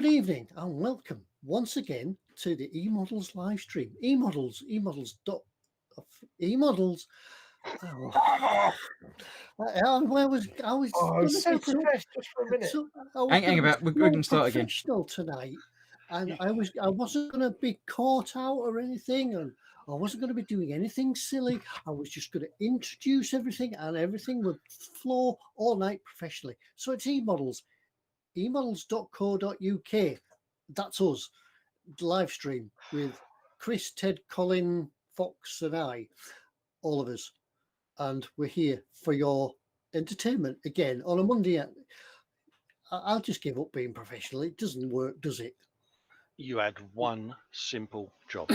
good evening and welcome once again to the eModels live stream. eModels. So professional just for a minute. Hang about, we can start again. Professional tonight, and I wasn't going to be caught out or anything, and I wasn't going to be doing anything silly. I was just going to introduce everything, and everything would flow all night professionally. So it's eModels. eModels.co.uk. That's us, live stream with Chris, Ted, Colin, Foxx, and I, all of us. And we're here for your entertainment again on a Monday. I'll just give up being professional. It doesn't work, does it? You had one simple job.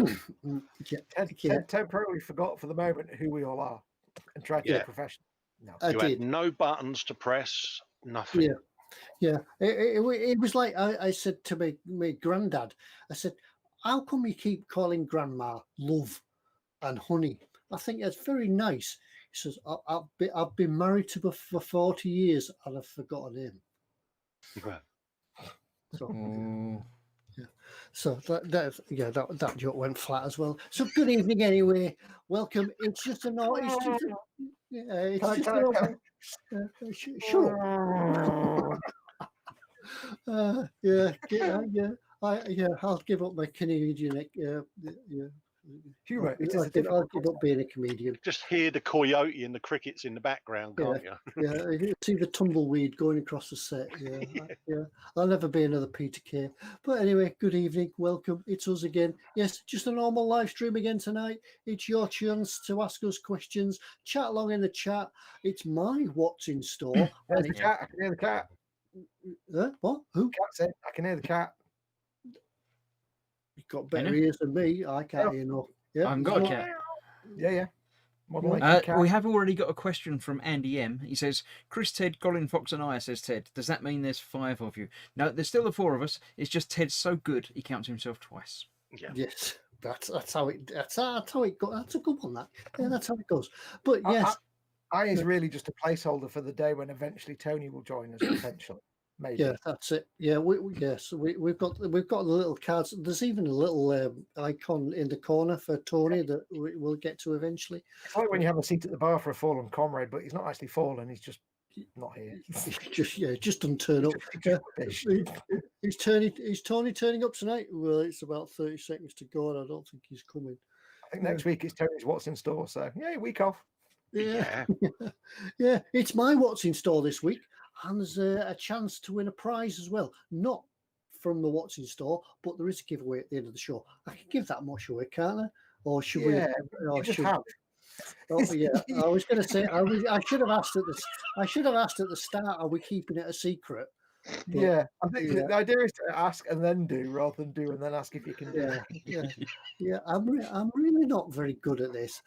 Ted temporarily forgot for the moment who we all are and tried to be professional. No, you had no buttons to press, nothing. Yeah. It was like I said to my granddad, I said, how come you keep calling grandma love and honey? I think that's very nice. He says, I've been married to her for 40 years and I've forgotten him. So that joke went flat as well. So good evening anyway. Welcome. It's just an shut up. I'll give up my Canadian humor. I'll give up being a comedian. Just hear the coyote and the crickets in the background, can't you? You see the tumbleweed going across the set. I'll never be another Peter Kay. But anyway, good evening, welcome. It's us again. Yes, just a normal live stream again tonight. It's your chance to ask us questions. Chat along in the chat. It's my what's in store. There's the cat. I can hear the cat. What? Who? Cat said, I can hear the cat. You've got better ears than me. I can't hear enough. I haven't got a cat. Yeah. We have already got a question from Andy M. He says, Chris, Ted, Colin, Foxx and I, says Ted. Does that mean there's 5 of you? No, there's still the 4 of us. It's just Ted's so good, he counts himself twice. Yeah. Yes, that's how it goes. That's a good one, that. Yeah, that's how it goes. But yes. I is really just a placeholder for the day when eventually Tony will join us, potentially. Maybe. Yeah, that's it. Yeah, we've got the little cards. There's even a little icon in the corner for Tony that we'll get to eventually. It's like when you have a seat at the bar for a fallen comrade, but he's not actually fallen. He's just not here. just doesn't turn up. Is Tony turning up tonight? Well, it's about 30 seconds to go, and I don't think he's coming. I think next week it's Tony's what's in store. So yeah, week off. Yeah. It's my what's in store this week. And there's a chance to win a prize as well. Not from the what's in store, but there is a giveaway at the end of the show. I can give that much away, can't I? Or should we? Oh, yeah. I was going to say I should have asked at the start. Are we keeping it a secret? But, I think the idea is to ask and then do, rather than do and then ask if you can do. Yeah. I'm really not very good at this.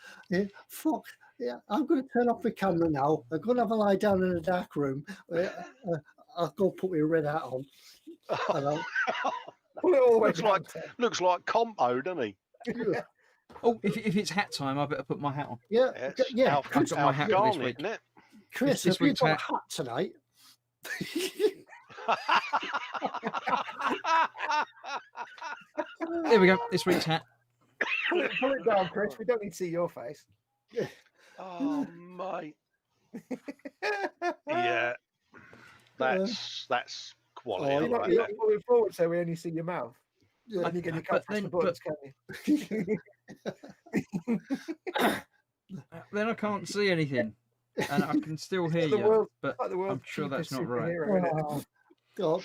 Fuck. Yeah, I'm going to turn off my camera now. I'm going to have a lie down in a dark room. I'll go put my red hat on. Looks like Compo, doesn't he? Oh, if it's hat time, I better put my hat on. Yeah. I've got my hat on this week, isn't it? Chris, have you got a hat tonight? There we go. This week's hat. Pull it down, Chris. We don't need to see your face. Oh, mate. Yeah. That's quality. You're not moving forward, so we only see your mouth. Yeah. And you can't press the buttons, can you? Then I can't see anything. And I can still hear you. But I'm sure that's not right.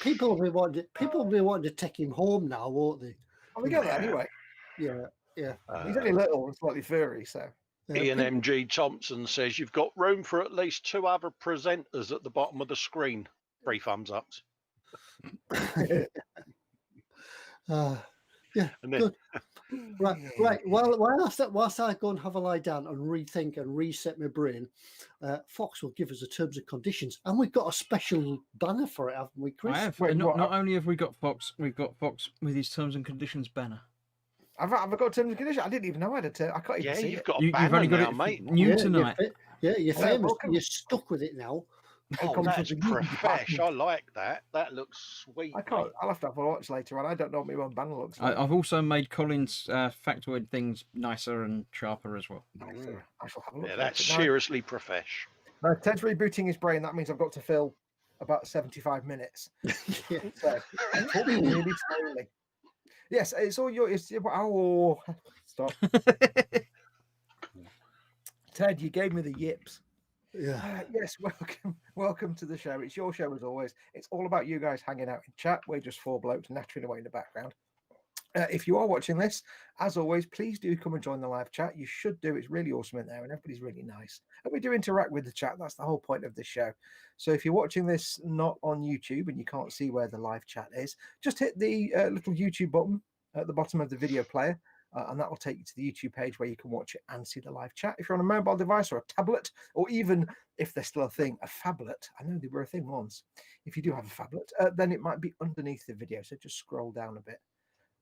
People will be wanting to take him home now, won't they? Oh, we get that anyway. Yeah. He's only little and slightly furry, so. Ian MG Thompson says you've got room for at least 2 other presenters at the bottom of the screen. 3 thumbs ups. Good. Right. Whilst I go and have a lie down and rethink and reset my brain, Foxx will give us the terms and conditions, and we've got a special banner for it, haven't we, Chris? I have. Not only have we got Foxx, we've got Foxx with his terms and conditions banner. I've got terms and conditions. I didn't even know I had a term. I can't even see you've it. got a banner you've only got now, it mate. New tonight. You're famous. You're stuck with it now. Oh, that's profesh. I like that. That looks sweet. I can't. I'll have to have a watch later on. I don't know what my one banner looks like. I've also made Colin's factoid things nicer and sharper as well. Nicer. I shall have a look. Yeah, that's seriously profesh. Now, Ted's rebooting his brain. That means I've got to fill about 75 minutes. So I'm talking really slowly. Yes, it's all your. Oh, stop. Ted, you gave me the yips. Yeah. Yes, welcome to the show. It's your show as always. It's all about you guys hanging out in chat. We're just four blokes nattering away in the background. If you are watching this, as always, please do come and join the live chat. You should do. It's really awesome in there, and everybody's really nice. And we do interact with the chat. That's the whole point of the show. So if you're watching this not on YouTube and you can't see where the live chat is, just hit the little YouTube button at the bottom of the video player. And that will take you to the YouTube page where you can watch it and see the live chat. If you're on a mobile device or a tablet, or even if there's still a thing, a phablet. I know they were a thing once. If you do have a phablet, then it might be underneath the video. So just scroll down a bit.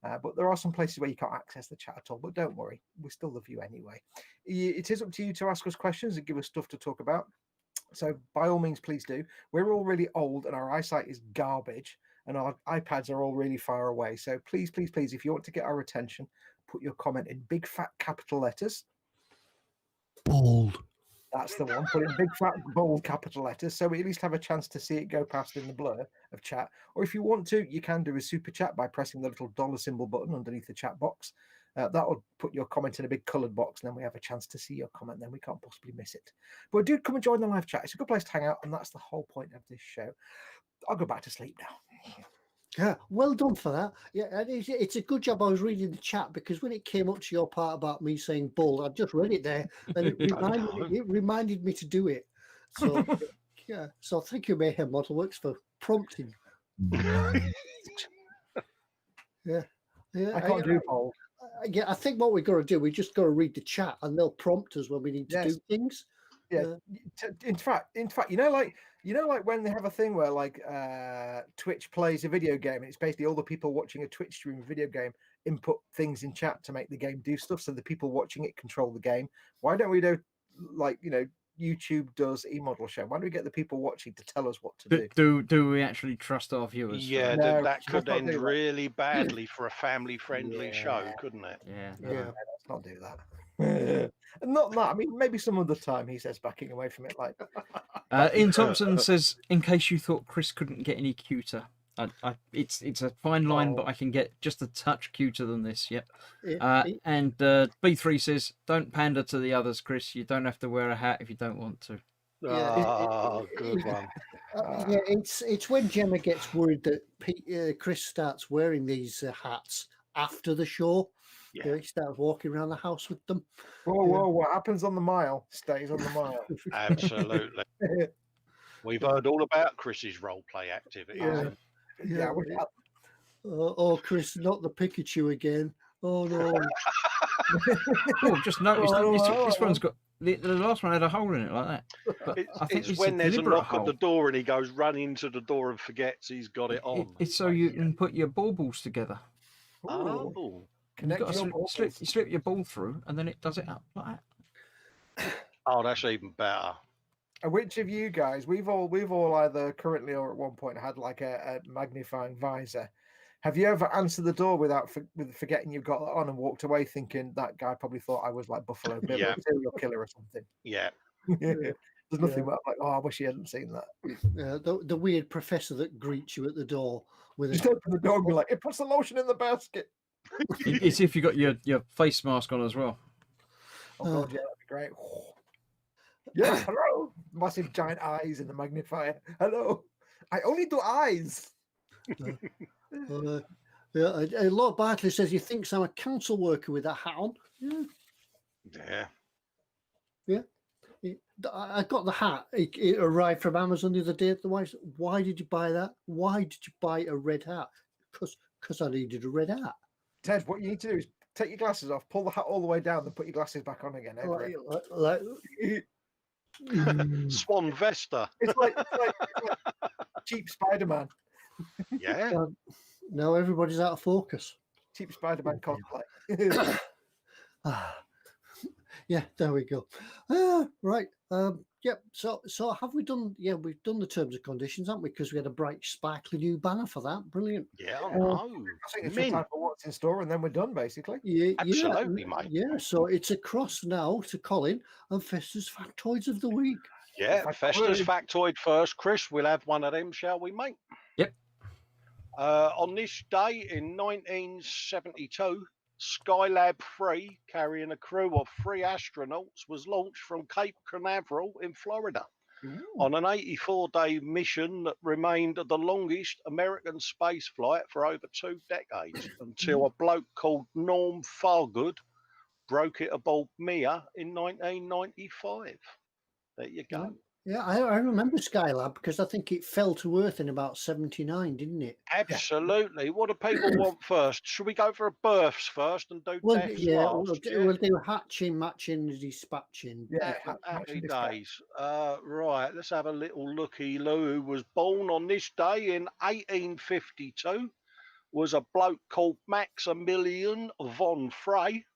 But there are some places where you can't access the chat at all. But don't worry, we still love you anyway. It is up to you to ask us questions and give us stuff to talk about. So by all means, please do. We're all really old and our eyesight is garbage. And our iPads are all really far away. So please, please, please, if you want to get our attention, put your comment in big fat capital letters. Bold. That's the one. Put in big fat bold capital letters so we at least have a chance to see it go past in the blur of chat. Or if you want to, you can do a super chat by pressing the little dollar symbol button underneath the chat box. That will put your comment in a big coloured box, and then we have a chance to see your comment. Then we can't possibly miss it. But do come and join the live chat. It's a good place to hang out, and that's the whole point of this show. I'll go back to sleep now. Yeah, well done for that. Yeah, and it's a good job I was reading the chat, because when it came up to your part about me saying bold, I just read it there, and it reminded me to do it. So yeah, so thank you, Mayhem Model Works, for prompting. Yeah, I can't do bold. Yeah, I think what we've got to do, we just got to read the chat, and they'll prompt us when we need to do things. Yeah. In fact, you know, like when they have a thing where like Twitch plays a video game, and it's basically all the people watching a Twitch stream a video game input things in chat to make the game do stuff, so the people watching it control the game. Why don't we do like, you know, YouTube does eModel show? Why don't we get the people watching to tell us what to do? Do we actually trust our viewers? Yeah, that could end really badly for a family-friendly show, couldn't it? Yeah. Let's not do that. Not that. I mean, maybe some other time, he says, backing away from it. Like, Ian Thompson says, in case you thought Chris couldn't get any cuter, it's a fine line, but I can get just a touch cuter than this. Yep. And B3 says, don't pander to the others, Chris. You don't have to wear a hat if you don't want to. Good one. Yeah, it's when Gemma gets worried that Chris starts wearing these hats after the show. Yeah, he starts walking around the house with them. Whoa! What happens on the mile stays on the mile. Absolutely. We've heard all about Chris's role play activities. Yeah. Oh, Chris, not the Pikachu again. Oh no! Just noticed this one's got the last one had a hole in it like that. But I think it's when there's a knock at the door and he goes running to the door and forgets he's got it on. It's so you can put your baubles together. Oh. You've got to slip your ball through, and then it does it up like that. Oh, that's even better. Which of you guys? We've all either currently or at one point had like a magnifying visor. Have you ever answered the door with forgetting you've got that on and walked away thinking that guy probably thought I was like Buffalo Bill or a serial killer or something? Yeah. There's nothing but like, oh, I wish he hadn't seen that. The weird professor that greets you at the door with just open the door and be like, it puts the lotion in the basket. It's if you got your face mask on as well. Oh god, yeah, that'd be great. Yes, hello. Massive giant eyes in the magnifier. Hello. I only do eyes. Lord Bartley says he thinks I'm a council worker with a hat on. Yeah. I got the hat. It arrived from Amazon the other day. The wife said, why did you buy that? Why did you buy a red hat? Because I needed a red hat. Ted, what you need to do is take your glasses off, pull the hat all the way down, then put your glasses back on again. Swan Vesta. It's like cheap Spider-Man. Yeah. Now everybody's out of focus. Cheap Spider-Man cosplay. Yeah, there we go. Right. Yep. So have we done? Yeah, we've done the terms and conditions, haven't we? Because we had a bright, sparkly new banner for that. Brilliant. Yeah, I know. I think it's just time for what's in store, and then we're done, basically. Yeah, Absolutely, mate. Yeah. So it's across now to Colin and Fester's factoids of the week. Yeah, Fester's factoid first. Chris, we'll have one of them, shall we, mate? Yep. On this day in 1972, Skylab 3, carrying a crew of 3 astronauts, was launched from Cape Canaveral in Florida on an 84-day mission that remained the longest American space flight for over 2 decades until a bloke called Norm Fargood broke it aboard Mir in 1995. There you go. Yeah, I remember Skylab because I think it fell to Earth in about 79, didn't it? Absolutely. What do people want first? Should we go for births first and do deaths last? We'll do hatching, matching, and dispatching. Yeah, happy days. Right, let's have a little looky-loo. Who was born on this day in 1852 was a bloke called Maximilian von Frey.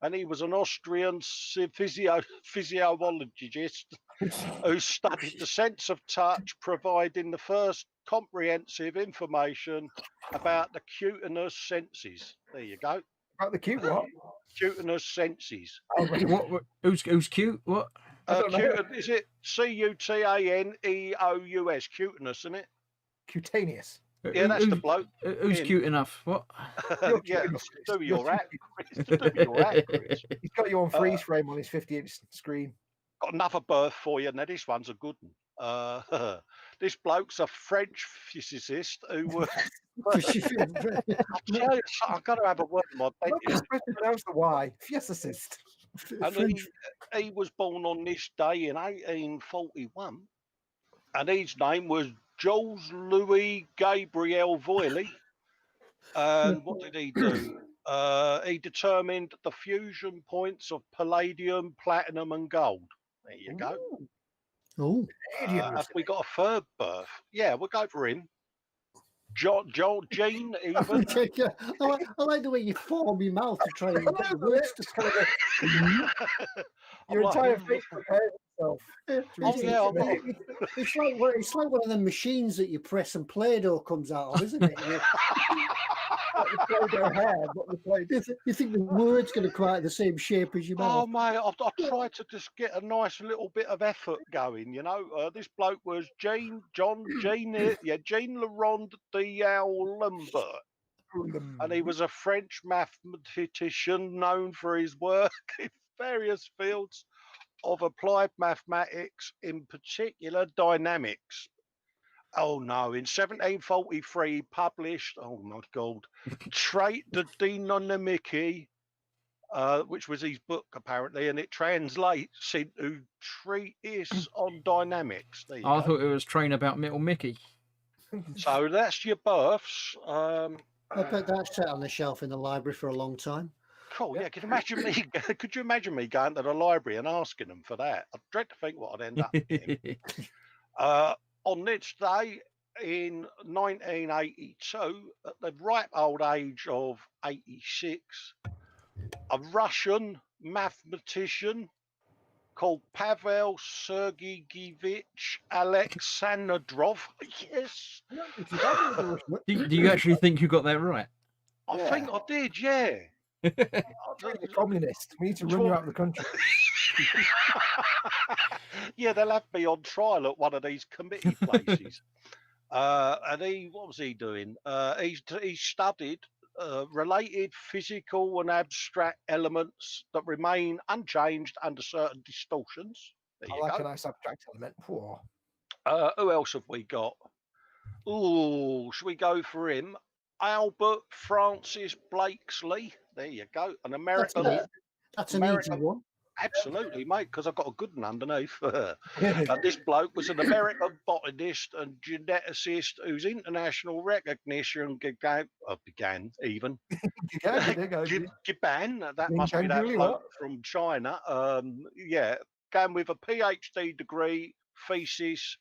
And he was an Austrian physiologist who studied the sense of touch, providing the first comprehensive information about the cutaneous senses. There you go. About the cute what? Cutaneous senses. What? Who's cute? What? Is it Cutaneous? Cutaneous, isn't it? Cutaneous. Yeah, that's the bloke. Who's cute enough? What? Yeah, do your act, Chris. He's got you on freeze frame on his 50-inch screen. Got another birth for you. Now, this one's a good one. This bloke's a French physicist who was. I've got to have a word with my dentist. Pronounce the Y. Physicist. And he was born on this day in 1841. And his name was Jules Louis Gabriel Voily. And what did he do? He determined the fusion points of palladium, platinum, and gold. There you go. Oh, have we got a third birth? Yeah, we'll go for him. Gene, even. I like the way you form your mouth to try and get the words to come. Your entire face prepares itself. It's like one of the machines that you press and Play-Doh comes out of, isn't it? You think the word's going to come out the same shape as your mouth? Oh, mate, I've tried to just get a nice little bit of effort going, you know. This bloke was Jean Laurent D'Alembert. And he was a French mathematician known for his work in various fields of applied mathematics, in particular dynamics. Oh no, in 1743 he published, oh my God, Trait de Dynamique, which was his book apparently, and it translates into Treatise on Dynamics. There you go. I thought it was Train About Little Mickey. So that's your births. I bet that's sat on the shelf in the library for a long time. Cool, yeah. Could you imagine me going to the library and asking them for that? I dread to think what I'd end up getting. On this day in 1982, at the ripe old age of 86, a Russian mathematician called Pavel Sergeyevich Alexandrov. Yes. Do you actually think you got that right? I think I did, yeah. You're a communist. We need to run you out of the country. Yeah, they'll have me on trial at one of these committee places. And what was he doing? He studied related physical and abstract elements that remain unchanged under certain distortions. There you like go. a nice abstract element. Whoa. Who else have we got? Oh, should we go for him? Albert Francis Blakesley. There you go. An American. That's an easy one. Absolutely, mate, because I've got a good one underneath. This bloke was an American botanist and geneticist whose international recognition began. Giban, that must be that bloke from China. Began with a PhD degree thesis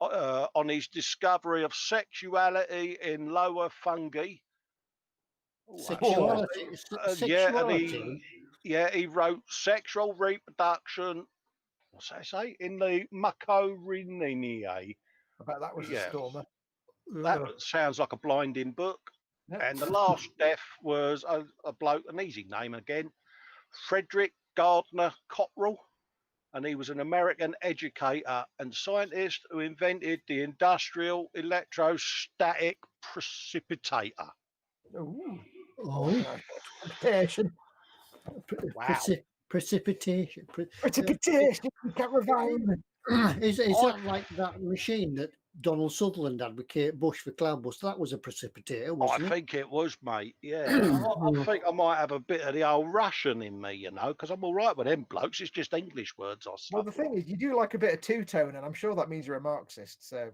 on his discovery of sexuality in lower fungi. Sexuality. He wrote Sexual Reproduction what's that say? In the Macorininae. I bet that was a Yeah. stormer. That sounds like a blinding book. Yep. And the last death was a bloke, an easy name again, Frederick Gardner Cottrell. And he was an American educator and scientist who invented the industrial electrostatic precipitator. Ooh. Oh, Precipitation. Wow. Precipitation. Precipitation. You can't revive it. Is that like that machine that Donald Sutherland had with Kate Bush for Cloudbuster? That was a precipitator, wasn't I it? think it was, mate. Yeah. I think I might have a bit of the old Russian in me, you know, because I'm all right with them blokes. It's just English words I Well, the thing is, you do like a bit of two-tone, and I'm sure that means you're a Marxist. So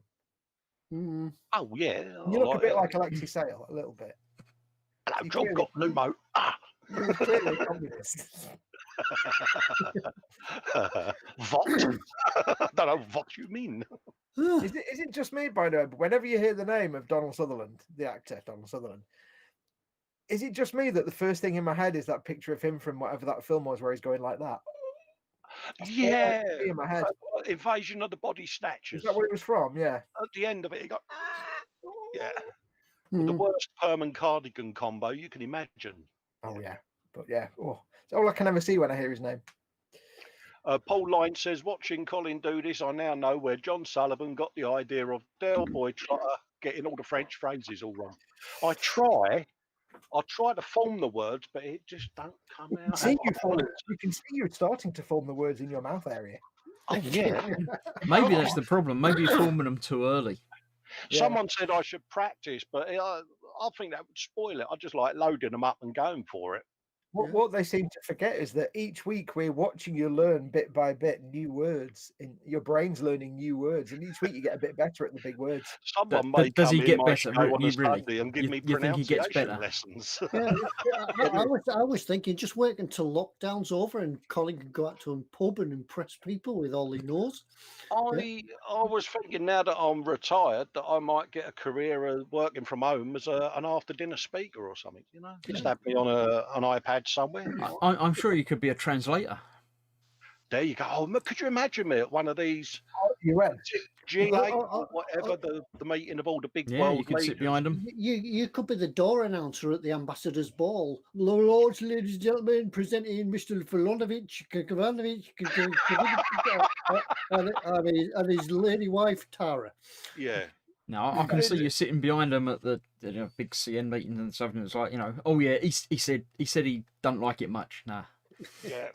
Oh, yeah. you look a bit like Alexei Sale, a little bit. Hello, you John clearly- got pneumo. Ah. You're clearly a communist. What? I don't know what you mean. Is it just me, by the way? But whenever you hear the name of Donald Sutherland, the actor Donald Sutherland, is it just me that the first thing in my head is that picture of him from whatever that film was, where he's going like that? Yeah. In my head. Invasion of the Body Snatchers. Is that where it was from? Yeah. At the end of it, he got. Yeah. The worst perm and cardigan combo you can imagine. Oh yeah, but yeah, it's all I can ever see when I hear his name. Paul Line says, watching Colin do this, I now know where John Sullivan got the idea of Del Boy Trotter getting all the French phrases all wrong. I try to form the words, but it just don't come out. You can see you starting to form the words in your mouth area. Oh, yeah. Maybe that's the problem. Maybe you're forming them too early. Yeah. Someone said I should practice, but I think that would spoil it. I just like loading them up and going for it. What they seem to forget is that each week we're watching you learn bit by bit new words. Your brain's learning new words, and each week you get a bit better at the big words. Someone may does come he in get my better? show on a Really? Sunday and give me You think he gets pronunciation better? lessons. I was thinking just wait until lockdown's over and Colin can go out to a pub and impress people with all he knows. I was thinking now that I'm retired that I might get a career of working from home as an after dinner speaker or something. You know, just have me on an iPad somewhere. I'm sure you could be a translator. There you go. Oh, could you imagine me at one of these UN. G8 or whatever the meeting of all the big Yeah, world you could sit leaders? behind them. You could be the door announcer at the ambassador's ball. Lords, ladies and gentlemen, presenting Mr. Filonovich, and his lady wife Tara. Yeah. No, I can see you sitting behind them at the big CN meetings and stuff, and it's like, oh yeah, he said he don't like it much. Nah. Yeah.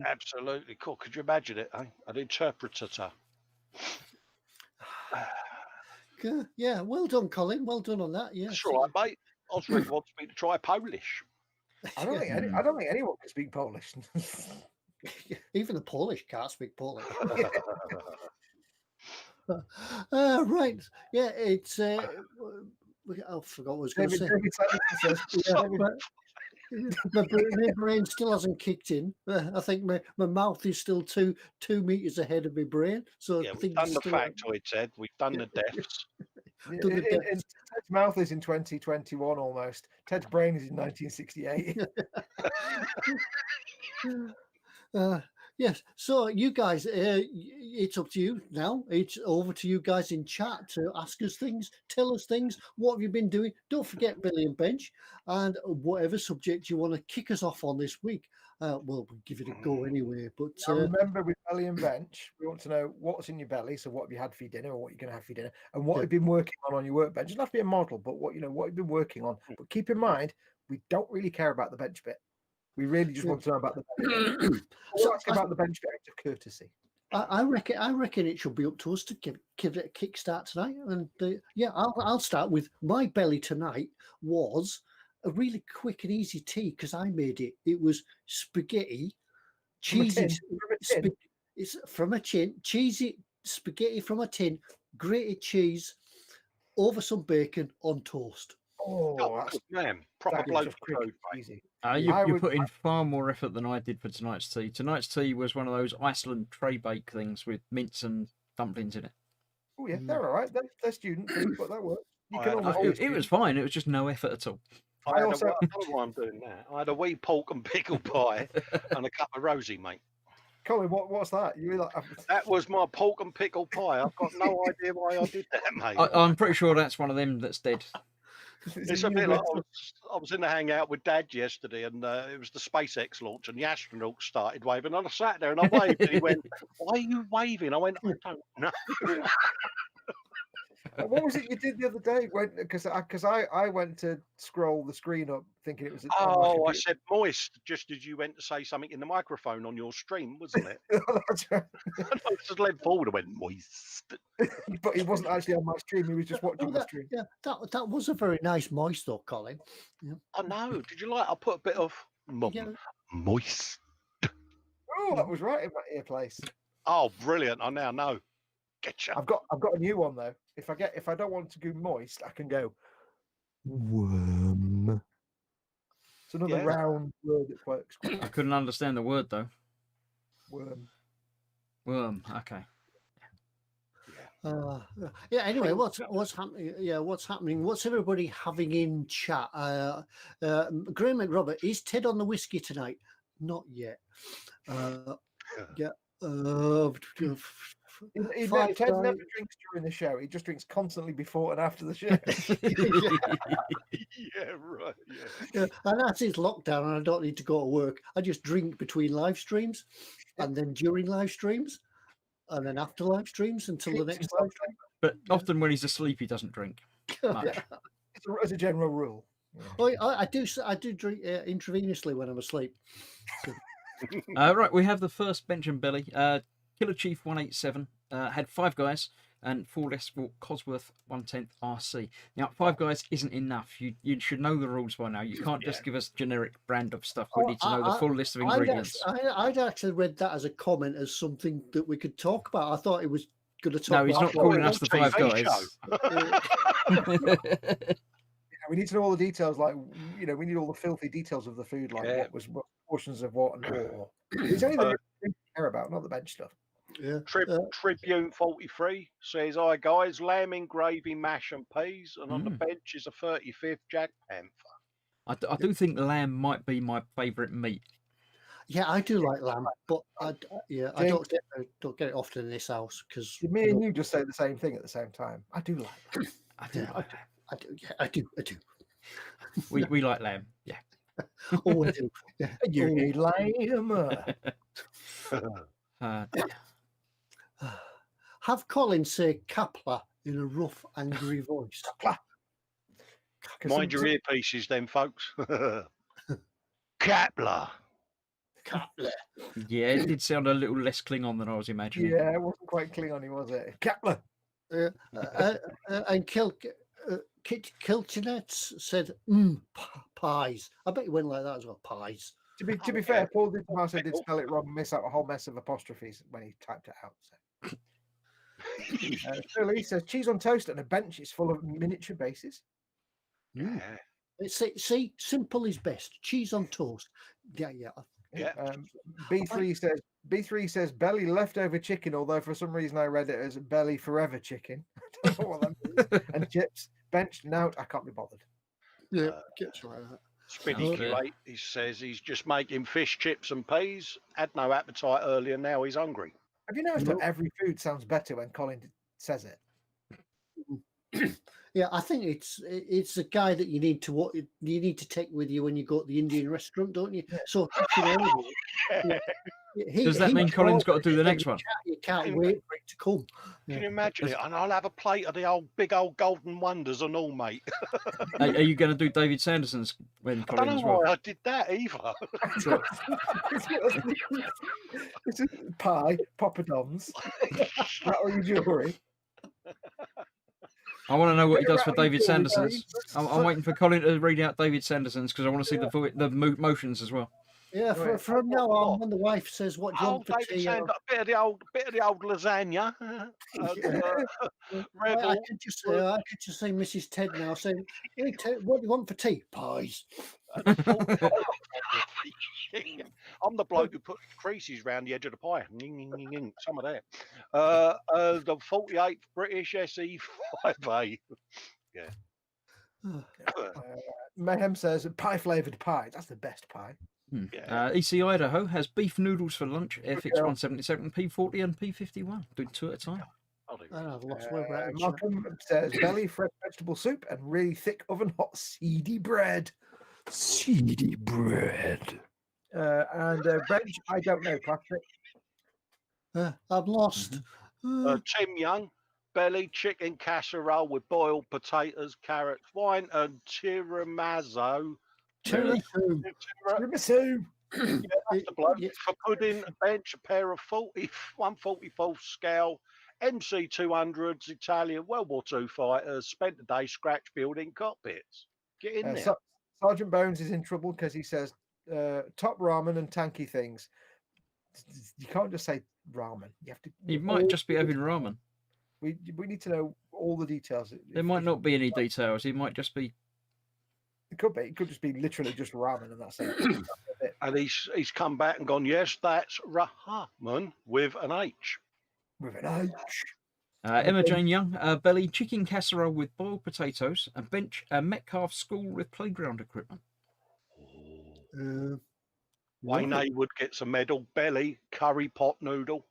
Absolutely cool. Could you imagine it? Eh? An interpreter. Yeah, well done, Colin. Well done on that. Yeah, That's all right, mate. Osric wants me to try Polish. I don't think anyone can speak Polish. Even the Polish can't speak Polish. Right. Yeah, it's. I forgot what I was going to say. My brain still hasn't kicked in. I think my mouth is still 2 meters ahead of my brain. So Yeah, we've done the factoid, Ted. We've done the deaths. Ted's mouth is in 2021 almost. Ted's brain is in 1968. Yes. So you guys, it's up to you now. It's over to you guys in chat to ask us things, tell us things. What have you been doing? Don't forget Billy and Bench, and whatever subject you want to kick us off on this week. We'll give it a go anyway. But remember, with Belly and Bench, we want to know what's in your belly. So what have you had for your dinner, or what you're going to have for your dinner, and what have you been working on your workbench. It doesn't have to be a model, but what you've been working on. But keep in mind, we don't really care about the bench bit. We really just want to know about the bench bit. So about the bench bit out of courtesy. I reckon it should be up to us to give it a kickstart tonight. And I'll start with my belly tonight. Was a really quick and easy tea because I made it. It was spaghetti, cheesy. It's from a tin, cheesy spaghetti from a tin, grated cheese over some bacon on toast. Oh, that's man, proper bloke. Easy. You're putting far more effort than I did for tonight's tea. Tonight's tea was one of those Iceland tray bake things with mince and dumplings in it. Oh yeah, they're all right. They're student food, but that works. It was fine. It was just no effort at all. I also, I'm doing that. I had a wee pork and pickle pie and a cup of rosy, mate. Colin, what's that? You like That was my pork and pickle pie. I've got no idea why I did that, mate. I'm pretty sure that's one of them that's dead. It's a bit like I was in the hangout with Dad yesterday, and it was the SpaceX launch, and the astronauts started waving. And I sat there and I waved, and he went, "Why are you waving?" I went, "I don't know." What was it you did the other day? Because I went to scroll the screen up thinking it was. Oh, I said moist just as you went to say something in the microphone on your stream, wasn't it? That's right. And I just led forward and went moist. But he wasn't actually on my stream. He was just watching the stream. Yeah, that was a very nice moist though, Colin. Yeah. I know. Did you like? I put a bit of moist. Oh, that was right in my ear place. Oh, brilliant! I now know. Getcha. I've got a new one though. If I don't want to go moist, I can go worm. It's another round word that works. I couldn't understand the word though. Worm. Worm. Okay. Anyway, what's happening? Yeah, what's happening? What's everybody having in chat? Graham McRobert, is Ted on the whiskey tonight? Not yet. Ted never drinks during the show. He just drinks constantly before and after the show. Yeah, right. Yeah. And that's his lockdown, and I don't need to go to work. I just drink between live streams, and then during live streams, and then after live streams until the next live stream. But often when he's asleep, he doesn't drink much. As a general rule. I do drink intravenously when I'm asleep. So. Right, we have the first bench and belly. Killer Chief 187 had 5 guys and 4 less for Cosworth 1/10 RC. Now, 5 guys isn't enough. You should know the rules by now. You can't just give us generic brand of stuff. We need to know the full list of ingredients. I'd actually read that as a comment, as something that we could talk about. I thought it was going to talk. No, he's not calling us the 5 guys. We need to know all the details, like we need all the filthy details of the food, like what portions of what and what. It's only the thing we care about, not the bench stuff. Yeah. Tribune 43 says, "Hi guys, lamb in gravy, mash and peas, and on the bench is a 35th Jack Panther." I do think lamb might be my favourite meat. Yeah, I do like lamb, but I don't get it often in this house because me and you just say the same thing at the same time. I do like lamb. I do. We like lamb. Yeah. Oh, I do. Yeah. You need lamb. Have Colin say Kapla in a rough, angry voice. Mind your earpieces then, folks. Kapla. Yeah, it did sound a little less Klingon than I was imagining. Yeah, it wasn't quite Klingon, was it? Kapla. And Kilchinets said, pies. I bet he went like that as well, pies. To be fair, Paul did spell it wrong, miss out a whole mess of apostrophes when he typed it out. So. Philly says cheese on toast and a bench is full of miniature bases. See, simple is best. Cheese on toast. Yeah. B3 says belly leftover chicken, although for some reason I read it as belly forever chicken. I don't know what that means. And chips benched and out. I can't be bothered. Yeah, gets like that. Spinny Q8, he says he's just making fish chips and peas. Had no appetite earlier, now he's hungry. Have you noticed that every food sounds better when Colin says it? Yeah, I think it's a guy that you need to take with you when you go to the Indian restaurant, don't you? So does that mean Colin's got to do the next one? You can't wait for it to come. Can you imagine it? And I'll have a plate of the big old golden wonders and all, mate. Are you going to do David Sanderson's when Colin as well? I don't know why I did that either. This is pie, poppadoms. That or your jewellery. I want to know what he does for David Sanderson's. I'm waiting for Colin to read out David Sanderson's because I want to see the motions as well. Yeah, from now on, when the wife says, "What do you want for tea?" A bit of the old lasagna. I could just say Mrs. Ted now saying, "Hey Ted, what do you want for tea?" Pies. I'm the bloke who put creases round the edge of the pie. Some of that. The 48th British SE5A. Yeah. Mayhem says pie flavoured pie. That's the best pie. EC Idaho has beef noodles for lunch, Airfix 177, P40 and P51. Doing 2 at a time. I've lost where we're at. Malcolm says belly, fresh vegetable soup, and really thick oven hot seedy bread. Seedy bread. And bench, I don't know, Patrick. I've lost. Tim Young, belly, chicken casserole with boiled potatoes, carrots, wine, and tiramisu. Tiramisu. Tiramisu. That's the bloke. For pudding, bench, a pair of 144 scale MC 200s Italian World War II fighters. Spent the day scratch building cockpits. Get in there. Sergeant Bones is in trouble because he says top ramen and tanky things. You can't just say ramen. You have to. He might just be having ramen. We need to know all the details. There might not be any details. He might just be. It could be. It could just be literally just ramen, and that's it. And he's come back and gone, yes, that's ramen with an H. With an H. Emma Jane Young, belly, chicken casserole with boiled potatoes, and bench, Metcalf school with playground equipment. Wayne Haywood gets a medal. Belly, curry pot noodle.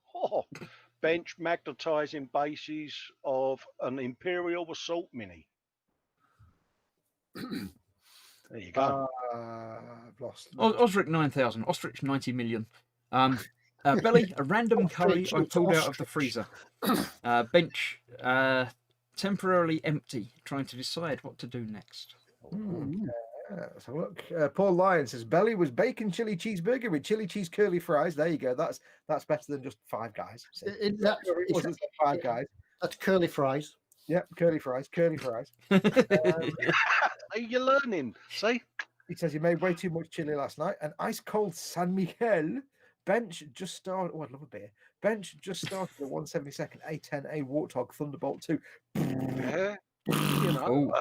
Bench, magnetising bases of an Imperial Assault Mini. There you go. I've lost. Osric 9000, ostrich 90 million. Belly, a random curry I pulled out of the freezer. Bench, temporarily empty, trying to decide what to do next. So look, Paul Lyon says belly was bacon chili cheeseburger with chili cheese curly fries. There you go. That's better than just Five Guys. Five Guys. That's curly fries. Yep, curly fries. You're learning. See? He says he made way too much chili last night. And ice cold San Miguel. Bench just started. Oh, I'd love a beer. Bench just started the 172nd A10A Warthog Thunderbolt 2. Yeah. You know,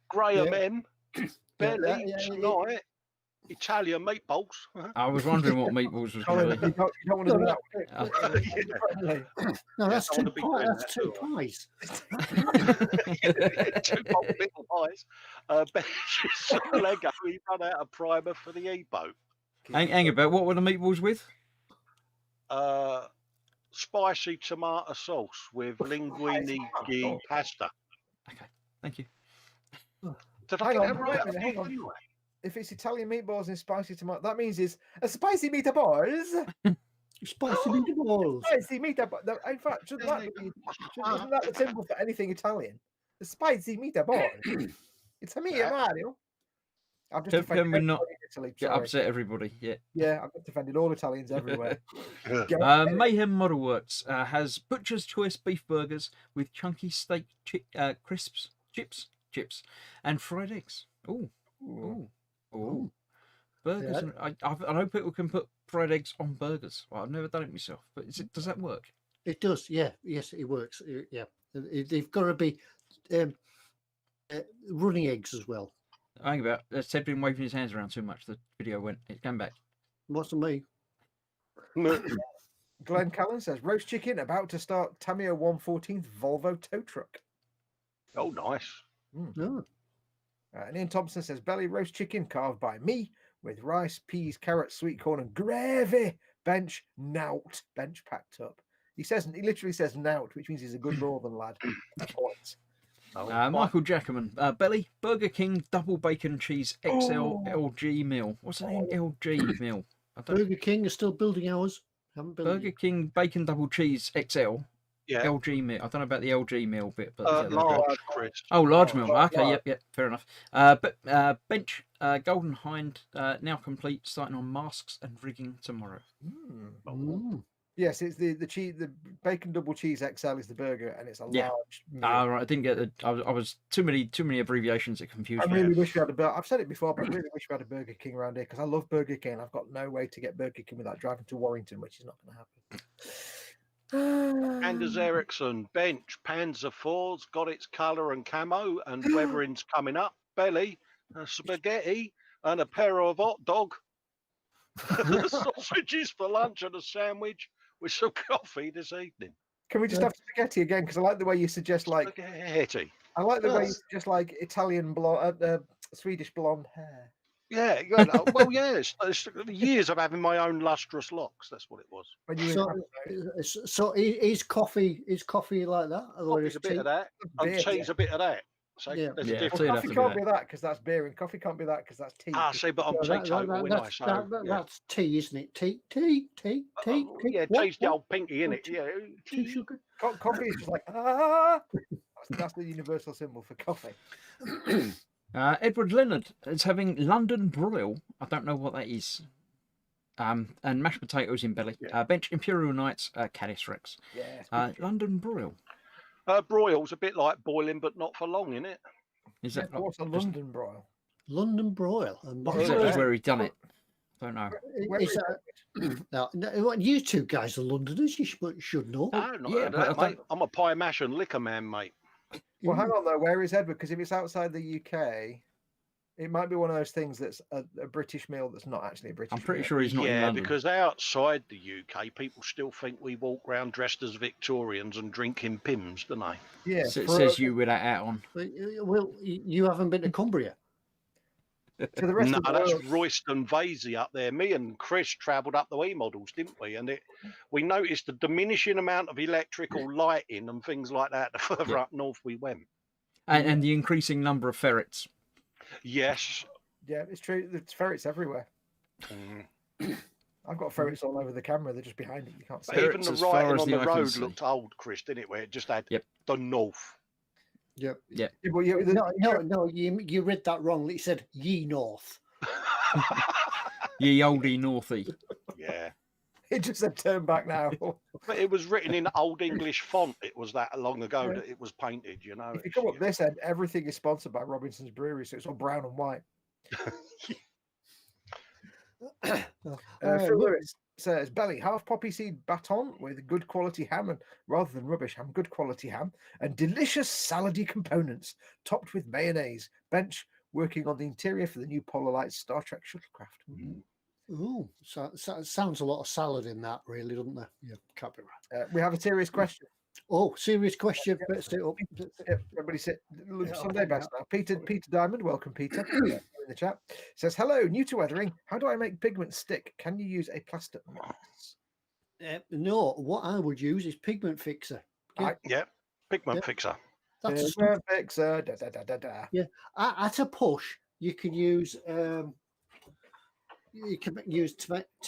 Graham M. Belly, tonight, Italian meatballs. I was wondering what meatballs was going to be. You don't want to do that. No, that's two pies. That's two pies. 2 middle pies. Bench Lego. He run out of primer for the E-boat. Hang about. What were the meatballs with? Spicy tomato sauce with linguine pasta. Okay, thank you. Did I get that right? Hang on. If it's Italian meatballs and spicy tomato, that means it's a spicy meatballs. Spicy meatballs. Spicy meatballs. In fact, isn't that the symbol for anything Italian? The spicy meatballs. It's a me, Mario. I've just Can we not Italy, get upset everybody? Yeah, I've just defended all Italians everywhere. Mayhem Model Works has Butcher's Choice beef burgers with chunky steak crisps, chips, and fried eggs. Ooh. Burgers. Yeah. I know people can put fried eggs on burgers. Well, I've never done it myself, but does that work? It does. Yeah. Yes, it works. Yeah. They've got to be running eggs as well. Hang about. Ted been waving his hands around too much. The video it came back. Wasn't me. Glenn Callan says roast chicken about to start Tamio 114th Volvo tow truck. Oh, nice. No. And Ian Thompson says belly roast chicken carved by me with rice, peas, carrots, sweet corn, and gravy. Bench nout. Bench packed up. He literally says nout, which means he's a good northern lad. Points. Michael Jackerman, belly Burger King double bacon cheese XL LG meal. What's the name? LG meal. Burger King is still building ours. Haven't built Burger King bacon double cheese XL. Yeah. LG meal. I don't know about the LG meal bit, but large, Chris. Oh, large meal. Okay, yep, fair enough. But bench Golden Hind now complete, starting on masks and rigging tomorrow. Yes, it's the bacon double cheese XL is the burger, and it's a large meal. Right. I didn't get the. I was too many abbreviations that confused me. I really wish we had I've said it before, but I really wish we had a Burger King around here because I love Burger King. I've got no way to get Burger King without driving to Warrington, which is not going to happen. Anders Ericsson, bench, Panzer IV's got its colour and camo, and weathering's coming up. Belly, spaghetti, and a pair of hot dog. Sausages for lunch and a sandwich with some coffee this evening. Can we just have spaghetti again? Because I like the way you suggest spaghetti. I like the way you suggest Italian blonde, Swedish blonde hair. Yeah, well, yeah, it's years of having my own lustrous locks. That's what it was. When you So is coffee like that? Or Coffee's is a bit tea? of that, and beer, tea's a bit of that. So Yeah. there's Yeah, a tea difference. would have coffee to be can't that. be that because that's beer, and coffee can't be that because that's tea. Ah, see, but I'm So teetotal, anyway. So yeah. that's tea, isn't it? Tea. Yeah, What? tea's the old pinky, in it. Yeah, Tea sugar. Coffee is just like that's the universal symbol for coffee. Edward Leonard is having London broil. I don't know what that is. And mashed potatoes in belly. Yeah. Bench Imperial Knights, Caddis Rex. Yeah. London broil. broil's a bit like boiling, but not for long, innit? Is that What's a just- London broil? London broil. Is that just where he done it? Don't know. Is that, no, you two guys are Londoners. You should know. No, not yeah, heard of but that, I mate. I'm a pie mash and liquor man, mate. Well, hang on though. Where is Edward? Because if it's outside the UK, it might be one of those things that's a British meal that's not actually a British. I'm pretty meal. sure he's not in Yeah, London. because outside the UK, people still think we walk around dressed as Victorians and drinking Pims, don't they? Yeah, So it says you with that hat on. Well, you haven't been to Cumbria. to the rest No, of the that's world. Royston Vasey up there. Me and Chris travelled up the eModels, didn't we? And we noticed the diminishing amount of electrical lighting and things like that the further up north we went. And the increasing number of ferrets. Yes. Yeah, it's true. There's ferrets everywhere. I've got ferrets all over the camera. They're just behind it. You can't see. But even Ferrets the as far writing as on the the eye can road see. looked old, Chris, didn't it? Where it just had Yep. the north. Yep. Yeah. Yeah, well, No, you read that wrong. It said ye north. Ye oldie northie. Yeah. it just said turn back now. But it was written in old English font. It was that long ago Yeah. that it was painted, you know. If you come up this end, everything is sponsored by Robinson's Brewery, so it's all brown and white. Phil Lewis says, Belly, half poppy seed baton with good quality ham, and rather than rubbish ham, good quality ham, and delicious salady components, topped with mayonnaise. Bench working on the interior for the new Polar Lights Star Trek shuttlecraft. Oh, so sounds a lot of salad in that, really, doesn't there? Yeah, can't be right. We have a serious question. Oh, serious question. Let's sit up. Everybody sit. Sunday best now. Peter Diamond, welcome, Peter. In the chat says, hello, new to weathering. How do I make pigment stick? Can you use a plastic mix? No, what I would use is pigment fixer. Yeah, pigment Yeah. fixer. That's Pigment fixer. Da, da, da, da, da. Yeah, at a push, you can use Tamiya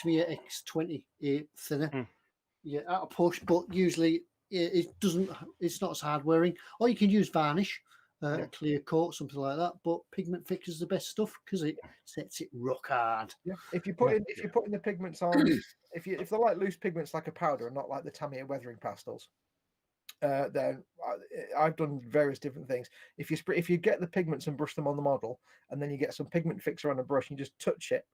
X20 thinner. Yeah, at a push, but usually it doesn't. It's not as hard wearing. Or you can use varnish, clear coat, something like that. But pigment fixer is the best stuff because it sets it rock hard. Yeah. If you're putting the pigments on, if they're like loose pigments like a powder and not like the Tamiya weathering pastels, then I've done various different things. If you get the pigments and brush them on the model, and then you get some pigment fixer on a brush, and you just touch it,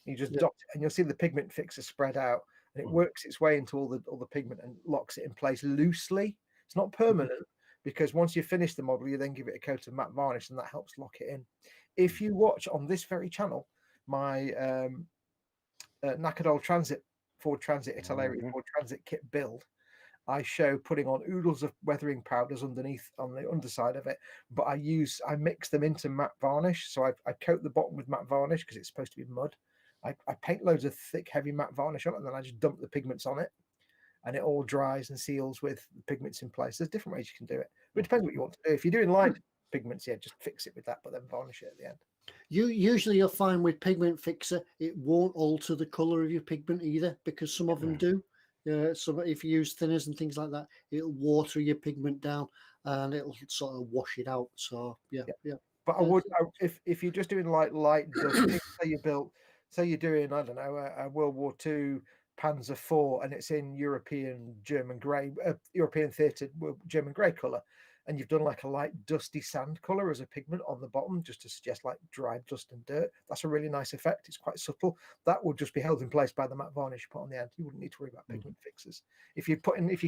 you just dot it, and you'll see the pigment fixer spread out, and it works its way into all the pigment and locks it in place loosely. It's not permanent because once you finish the model, you then give it a coat of matte varnish, and that helps lock it in. If you watch on this very channel my knackered old Ford Transit Italeri Ford Transit kit build, I show putting on oodles of weathering powders underneath on the underside of it, but I mix them into matte varnish. So I coat the bottom with matte varnish because it's supposed to be mud. I paint loads of thick, heavy matte varnish on it, and then I just dump the pigments on it, and it all dries and seals with the pigments in place. There's different ways you can do it, but it depends what you want to do. If you're doing light pigments, just fix it with that, but then varnish it at the end. Usually you'll find with pigment fixer, it won't alter the color of your pigment either, because some of them do. So if you use thinners and things like that, it'll water your pigment down and it'll sort of wash it out. So yeah. But I would, if you're just doing like light dust, say you're doing, I don't know, a World War II Panzer IV, and it's in European German grey, European theatre German grey colour, and you've done like a light dusty sand colour as a pigment on the bottom, just to suggest like dry dust and dirt. That's a really nice effect. It's quite subtle. That would just be held in place by the matte varnish you put on the end. You wouldn't need to worry about pigment fixes. If you're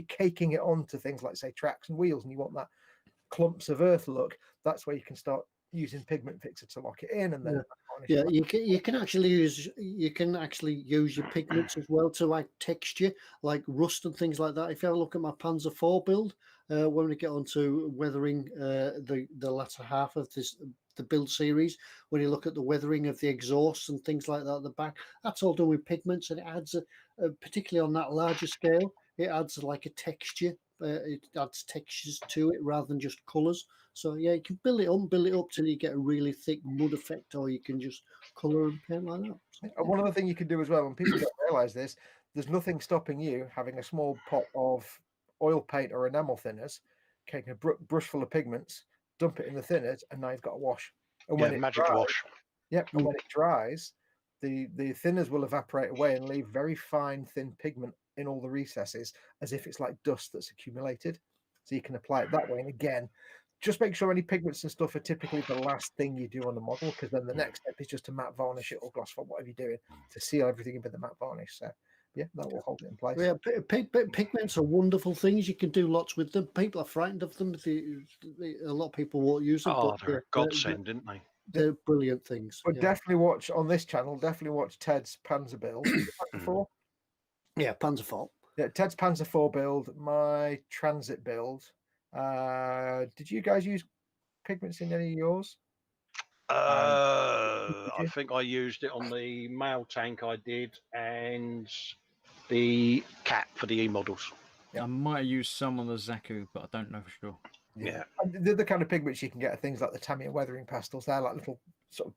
caking it onto things like say tracks and wheels, and you want that clumps of earth look, that's where you can start using pigment fixer to lock it in, and then you can actually use your pigments as well to like texture, like rust and things like that. If you have a look at my Panzer IV build, when we get onto weathering the latter half of this the build series, when you look at the weathering of the exhausts and things like that at the back, that's all done with pigments, and it adds particularly on that larger scale, it adds like a texture. It adds textures to it rather than just colours. So yeah, you can build it up till you get a really thick mud effect, or you can just colour and paint like that. So, And one other thing you can do as well, and people don't realise this, there's nothing stopping you having a small pot of oil paint or enamel thinners, taking a brush full of pigments, dump it in the thinners, and now you've got a wash. And when it magic dries, wash. Yep, and when it dries, the thinners will evaporate away and leave very fine, thin pigment in all the recesses, as if it's like dust that's accumulated. So you can apply it that way. And again, just make sure any pigments and stuff are typically the last thing you do on the model, because then the next step is just to matte varnish it or gloss for whatever you're doing to seal everything in with the matte varnish. So yeah, that will hold it in place. Yeah, pigments are wonderful things. You can do lots with them. People are frightened of them. A lot of people won't use them. Oh, but they're a godsend, didn't they? They're brilliant things. But definitely watch on this channel. Definitely watch Ted's Panzer build. Panzer 4? Yeah, Panzer 4. Yeah, Ted's Panzer 4 build. My Transit build. Did you guys use pigments in any of yours? I think I used it on the mail tank. I did, and the cat for the eModels. I might have used some on the Zaku, but I don't know for sure. Yeah. And the kind of pigments you can get are things like the Tamiya weathering pastels. They're like little sort of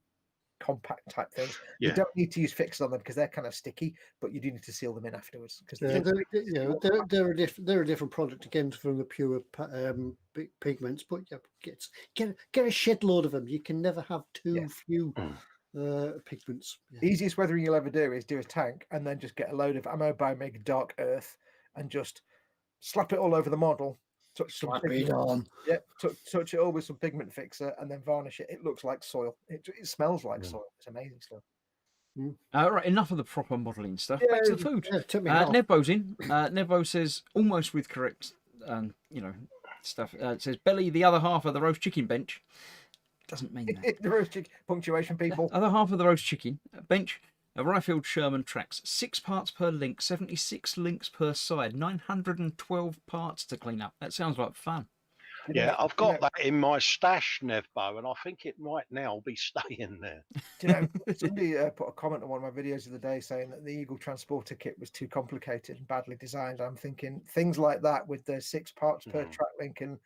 compact type things. Yeah. You don't need to use fixes on them because they're kind of sticky, but you do need to seal them in afterwards. Because they're a different product again from the pure pigments. But yeah, get a shed load of them. You can never have too few pigments. Yeah. Easiest weathering you'll ever do is do a tank and then just get a load of ammo by make dark earth and just slap it all over the model. Slap it on. Yep, touch it all with some pigment fixer and then varnish it. It looks like soil. It smells like soil. It's amazing stuff. All right, enough of the proper modelling stuff. Back to the food. Nebbo's in. Nebbo says, almost with correct, stuff. It says, Belly, the other half of the roast chicken bench. Doesn't mean that. The roast chicken punctuation, people. Other half of the roast chicken bench. A Riffield Sherman tracks 6 parts per link, 76 links per side, 912 parts to clean up. That sounds like fun. Yeah, I've got that in my stash, Nevbo, and I think it might now be staying there. Do you know, somebody put a comment on one of my videos of the day saying that the Eagle transporter kit was too complicated and badly designed. I'm thinking things like that with the 6 parts per track link, and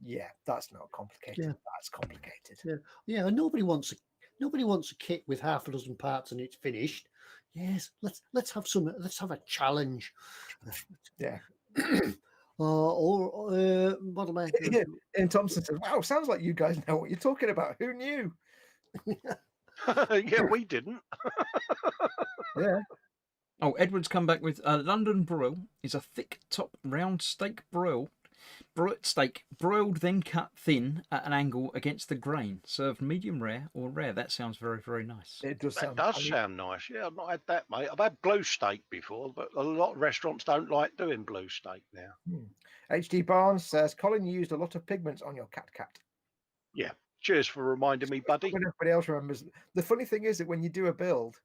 yeah, that's not complicated. Yeah. That's complicated. Yeah, and nobody wants a kit with half a dozen parts and it's finished. Yes, let's have a challenge. Yeah. Modelmaking. And Thompson says, "Wow, sounds like you guys know what you're talking about. Who knew?" Yeah, we didn't. Yeah. Oh, Edward's come back with London broil is a thick top round steak steak broiled then cut thin at an angle against the grain, served medium rare or rare. That sounds very, very nice. It does sound nice. Yeah, I've not had that, mate. I've had blue steak before, but a lot of restaurants don't like doing blue steak now. HD Barnes says, Colin, you used a lot of pigments on your cat. Yeah, cheers for reminding me, buddy. When everybody else remembers. The funny thing is that when you do a build,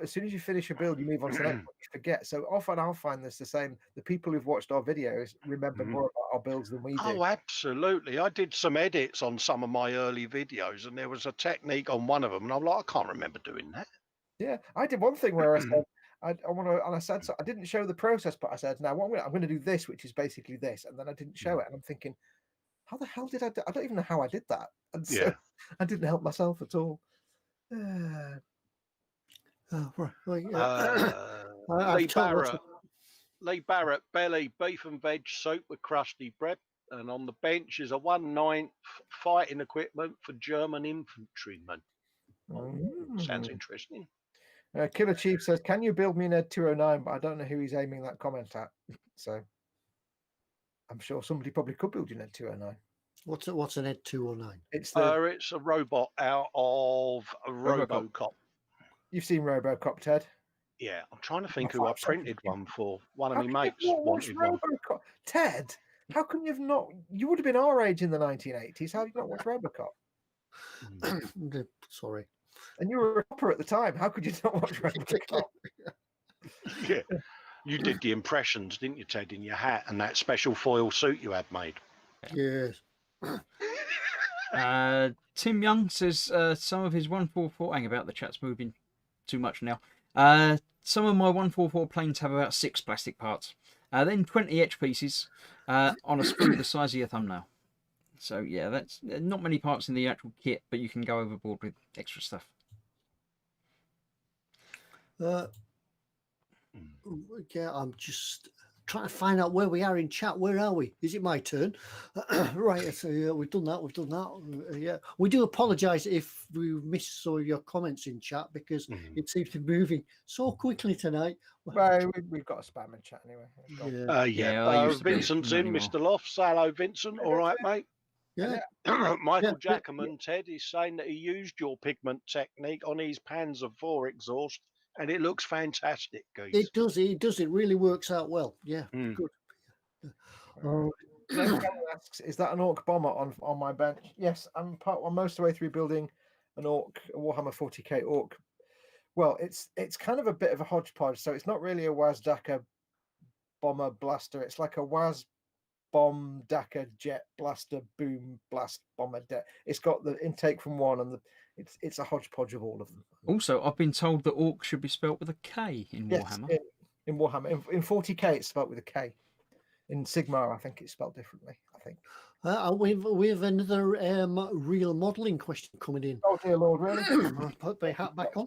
as soon as you finish a build, you move on to the next one, you forget. So often I'll find this the same. The people who've watched our videos remember more about our builds than we do. Oh, absolutely. I did some edits on some of my early videos, and there was a technique on one of them, and I'm like, I can't remember doing that. Yeah, I did one thing where I said, I want to, and I said, so I didn't show the process, but I said, now what I'm going to do this, which is basically this, and then I didn't show it, and I'm thinking, how the hell did I do? I don't even know how I did that, and so I didn't help myself at all. Lee Barrett, belly, beef and veg soup with crusty bread. And on the bench is a 1/9 fighting equipment for German infantrymen. Sounds interesting. Killer Chief says, can you build me an Ed 209? But I don't know who he's aiming that comment at. So I'm sure somebody probably could build you an Ed 209. What's an Ed 209? It's a robot out of a RoboCop. You've seen RoboCop, Ted? Yeah, I'm trying to think who I printed one for. One of my mates wanted one. Ted, how come you've not? You would have been our age in the 1980s. How have you not watched RoboCop? Sorry. And you were a copper at the time. How could you not watch RoboCop? Yeah, you did the impressions, didn't you, Ted, in your hat and that special foil suit you had made? Yes. Tim Young says some of his 144. Hang about, the chat's moving too much now. Some of my 144 planes have about 6 plastic parts. Then 20 etch pieces on a sprue the size of your thumbnail. So yeah, that's not many parts in the actual kit, but you can go overboard with extra stuff. Yeah, I'm just trying to find out where we are in chat. Where are we? Is it my turn? Right, so we've done that. Yeah, we do apologise if we missed some of your comments in chat because it seems to be moving so quickly tonight. Well, we've got a spam in chat anyway. Vincent's in, Mr. Lofts. Hello, Vincent. All right, mate. Yeah. Michael Jackerman, Ted, is saying that he used your pigment technique on his Panzer IV exhaust, and it looks fantastic, guys. It does. It really works out well. Yeah, good. Asks, is that an Orc bomber on my bench? Yes, I'm most of the way through building an Orc, a Warhammer 40k Orc. Well, it's kind of a bit of a hodgepodge. So it's not really a WASDAKA bomber blaster. It's like a WAS bomb DACA jet blaster boom blast bomber. It's got the intake from one, and it's a hodgepodge of all of them. Also, I've been told that Orc should be spelt with a K in Warhammer. Yes, in Warhammer, in 40k, it's spelt with a K. In Sigmar, I think it's spelled differently. I think. We have another real modelling question coming in. Oh dear Lord, really? Put my hat back on.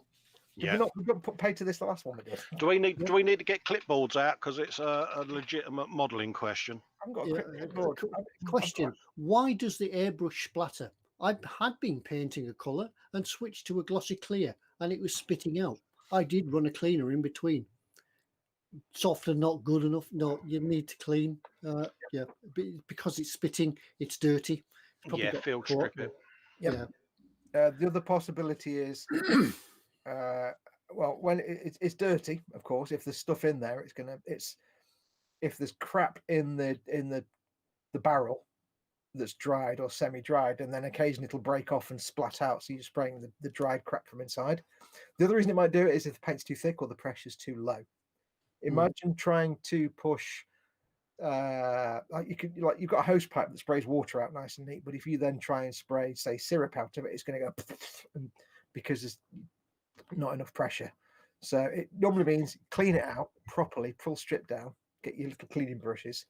Yeah. We've not put paid to this the last one we did. Do we need to get clipboards out because it's a legitimate modelling question? I've got a clipboard. Question: why does the airbrush splatter? I had been painting a colour and switched to a glossy clear, and it was spitting out. I did run a cleaner in between. Soft and not good enough. No, you need to clean. Yeah, because it's spitting, it's dirty. It's field strip it. Yeah. The other possibility is, well, when it's dirty, of course. If there's stuff in there, if there's crap in the barrel that's dried or semi-dried, and then occasionally it'll break off and splat out, so you're spraying the dried crap from inside. The other reason it might do it is if the paint's too thick or the pressure's too low. Imagine trying to push, you've got a hose pipe that sprays water out nice and neat, but if you then try and spray, say, syrup out of it, it's going to go because there's not enough pressure. So it normally means clean it out properly, full strip down, get your little cleaning brushes,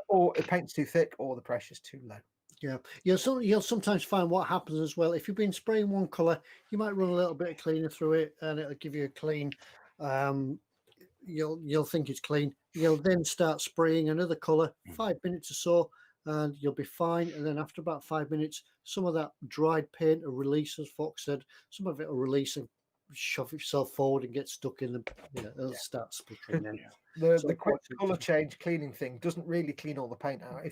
or the paint's too thick or the pressure's too low. Yeah, you'll sometimes find what happens as well. If you've been spraying one colour, you might run a little bit of cleaner through it, and it'll give you a clean. You'll think it's clean. You'll then start spraying another colour, 5 minutes or so, and you'll be fine. And then after about 5 minutes, some of that dried paint will release, as Fox said. Some of it will release and shove itself forward and get stuck in it'll start sputtering. The quick colour change cleaning thing doesn't really clean all the paint out.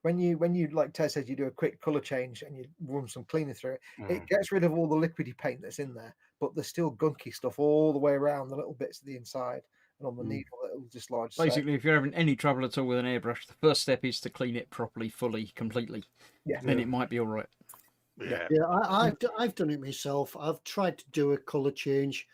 When you like Ted says, you do a quick colour change and you run some cleaner through it, it gets rid of all the liquidy paint that's in there, but there's still gunky stuff all the way around the little bits of the inside and on the needle that will dislodge. Basically, if you're having any trouble at all with an airbrush, the first step is to clean it properly, fully, completely. Then it might be all right. I've done it myself. I've tried to do a colour change,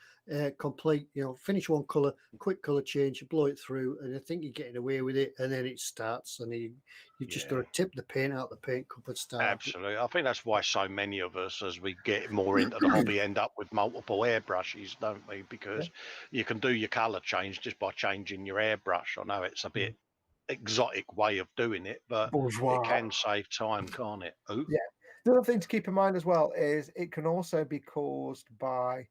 complete, finish one colour, quick colour change, blow it through, and I think you're getting away with it, and then it starts, and you've just got to tip the paint out the paint cup and start. Absolutely. I think that's why so many of us, as we get more into the hobby, end up with multiple airbrushes, don't we? Because you can do your colour change just by changing your airbrush. I know it's a bit exotic way of doing it, but it can save time, can't it? Ooh. Yeah. The other thing to keep in mind as well is it can also be caused by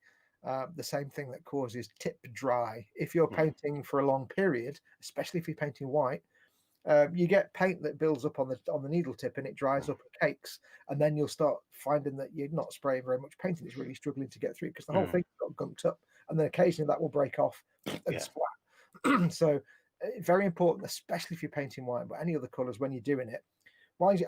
the same thing that causes tip dry. If you're painting for a long period, especially if you're painting white, you get paint that builds up on the needle tip and it dries up and cakes, and then you'll start finding that you're not spraying very much paint and it's really struggling to get through because the whole thing's got gunked up, and then occasionally that will break off and splat. So very important, especially if you're painting white, but any other colours when you're doing it.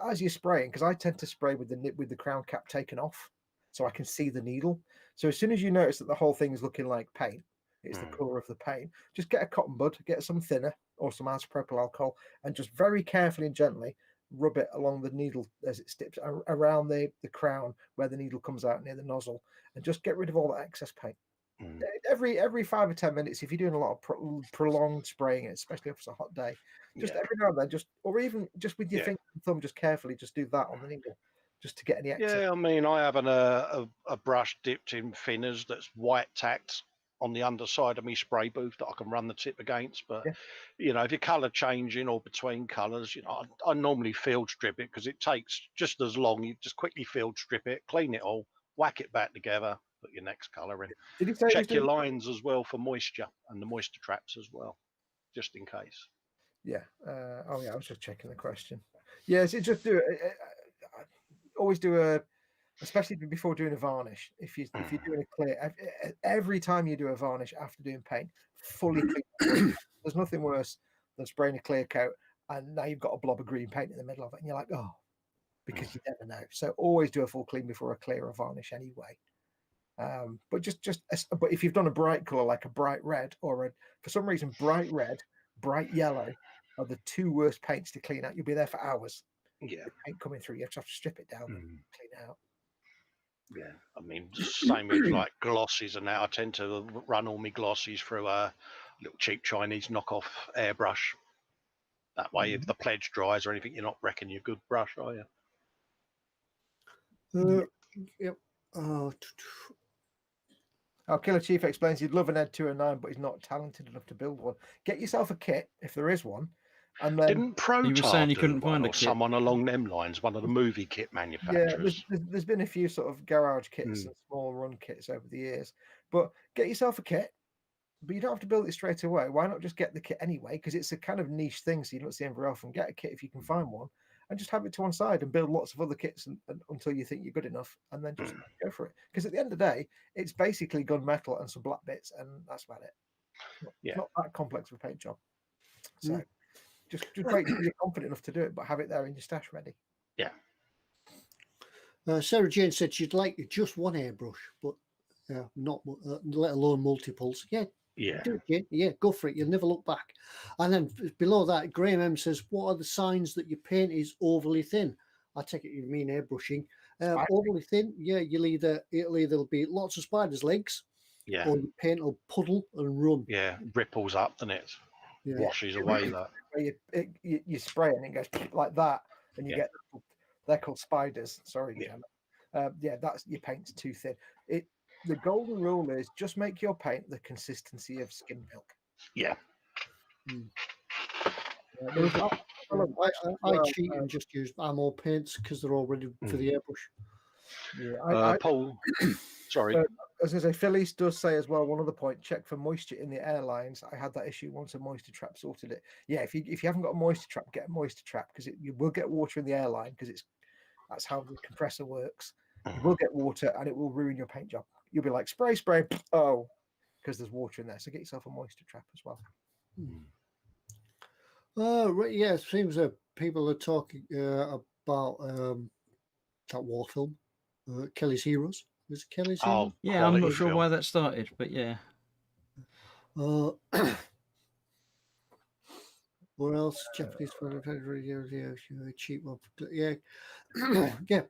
As you're spraying, because I tend to spray with the crown cap taken off, so I can see the needle. So as soon as you notice that the whole thing is looking like paint, it's the colour of the paint, just get a cotton bud, get some thinner or some isopropyl alcohol, and just very carefully and gently rub it along the needle as it steps around the crown where the needle comes out near the nozzle, and just get rid of all that excess paint. Every 5 or 10 minutes, if you're doing a lot of prolonged spraying, especially if it's a hot day, just every now and then, or even just with your finger and thumb, just carefully just do that on the needle, just to get any excess. Yeah, I mean, I have a brush dipped in thinners that's white tacked on the underside of my spray booth that I can run the tip against. But if you're colour changing or between colours, I normally field strip it because it takes just as long. You just quickly field strip it, clean it all, whack it back together, put your next colour in. Did you say check your lines as well for moisture and the moisture traps as well, just in case. Yeah. I was just checking the question. Yes, it's just always do especially before doing a varnish. If you're doing a clear, every time you do a varnish after doing paint, fully clean. There's nothing worse than spraying a clear coat and now you've got a blob of green paint in the middle of it, and you're like, oh, because you never know. So always do a full clean before a clear or varnish anyway. But but if you've done a bright color like a bright red or for some reason bright red, bright yellow are the two worst paints to clean out. You'll be there for hours. Yeah, paint coming through. You have to strip it down and clean it out. Yeah, I mean, same with like glosses and that. I tend to run all my glosses through a little cheap Chinese knockoff airbrush. That way, if the pledge dries or anything, you're not wrecking your good brush, are you? Yep. Killer Chief explains he'd love an Ed 209, but he's not talented enough to build one. Get yourself a kit if there is one. And then Didn't Protar He was saying he couldn't do one, find a or kit. someone along them lines, one of the movie kit manufacturers. there's been a few sort of garage kits and small run kits over the years. But get yourself a kit, but you don't have to build it straight away. Why not just get the kit anyway? Because it's a kind of niche thing, so you don't see them very often. Get a kit if you can find one, and just have it to one side and build lots of other kits until you think you're good enough, and then just go for it. Because at the end of the day, it's basically gunmetal and some black bits, and that's about it. It's not that complex of a paint job. So just wait until you're confident enough to do it, but have it there in your stash ready. Yeah. Sarah Jane said she'd like just one airbrush, but not let alone multiples. Yeah. Do it, Jane. Yeah, go for it. You'll never look back. And then below that, Graham M says, "What are the signs that your paint is overly thin?" I take it you mean airbrushing. Overly thin, yeah. It'll either be lots of spiders' legs, or your paint will puddle and run. Yeah, ripples up, doesn't it? Washes away that. You spray it and it goes like that, and you get, they're called spiders. Sorry, that's your paint's too thin. The golden rule is just make your paint the consistency of skim milk. Yeah. I cheat and just use ammo paints because they're all ready for the airbrush. Yeah, Paul, sorry. As I say, Phyllis does say as well, one other point, check for moisture in the airlines. I had that issue once a moisture trap sorted it. Yeah, if you haven't got a moisture trap, get a moisture trap, because you will get water in the airline, because that's how the compressor works. You will get water and it will ruin your paint job. You'll be like, spray, oh, because there's water in there. So get yourself a moisture trap as well. Right, yeah, it seems that people are talking about that war film, Kelly's Heroes. Was it Kelly's Heroes? Yeah, I'm not sure why that started, but yeah. What else? Japanese cheap one. Yeah, get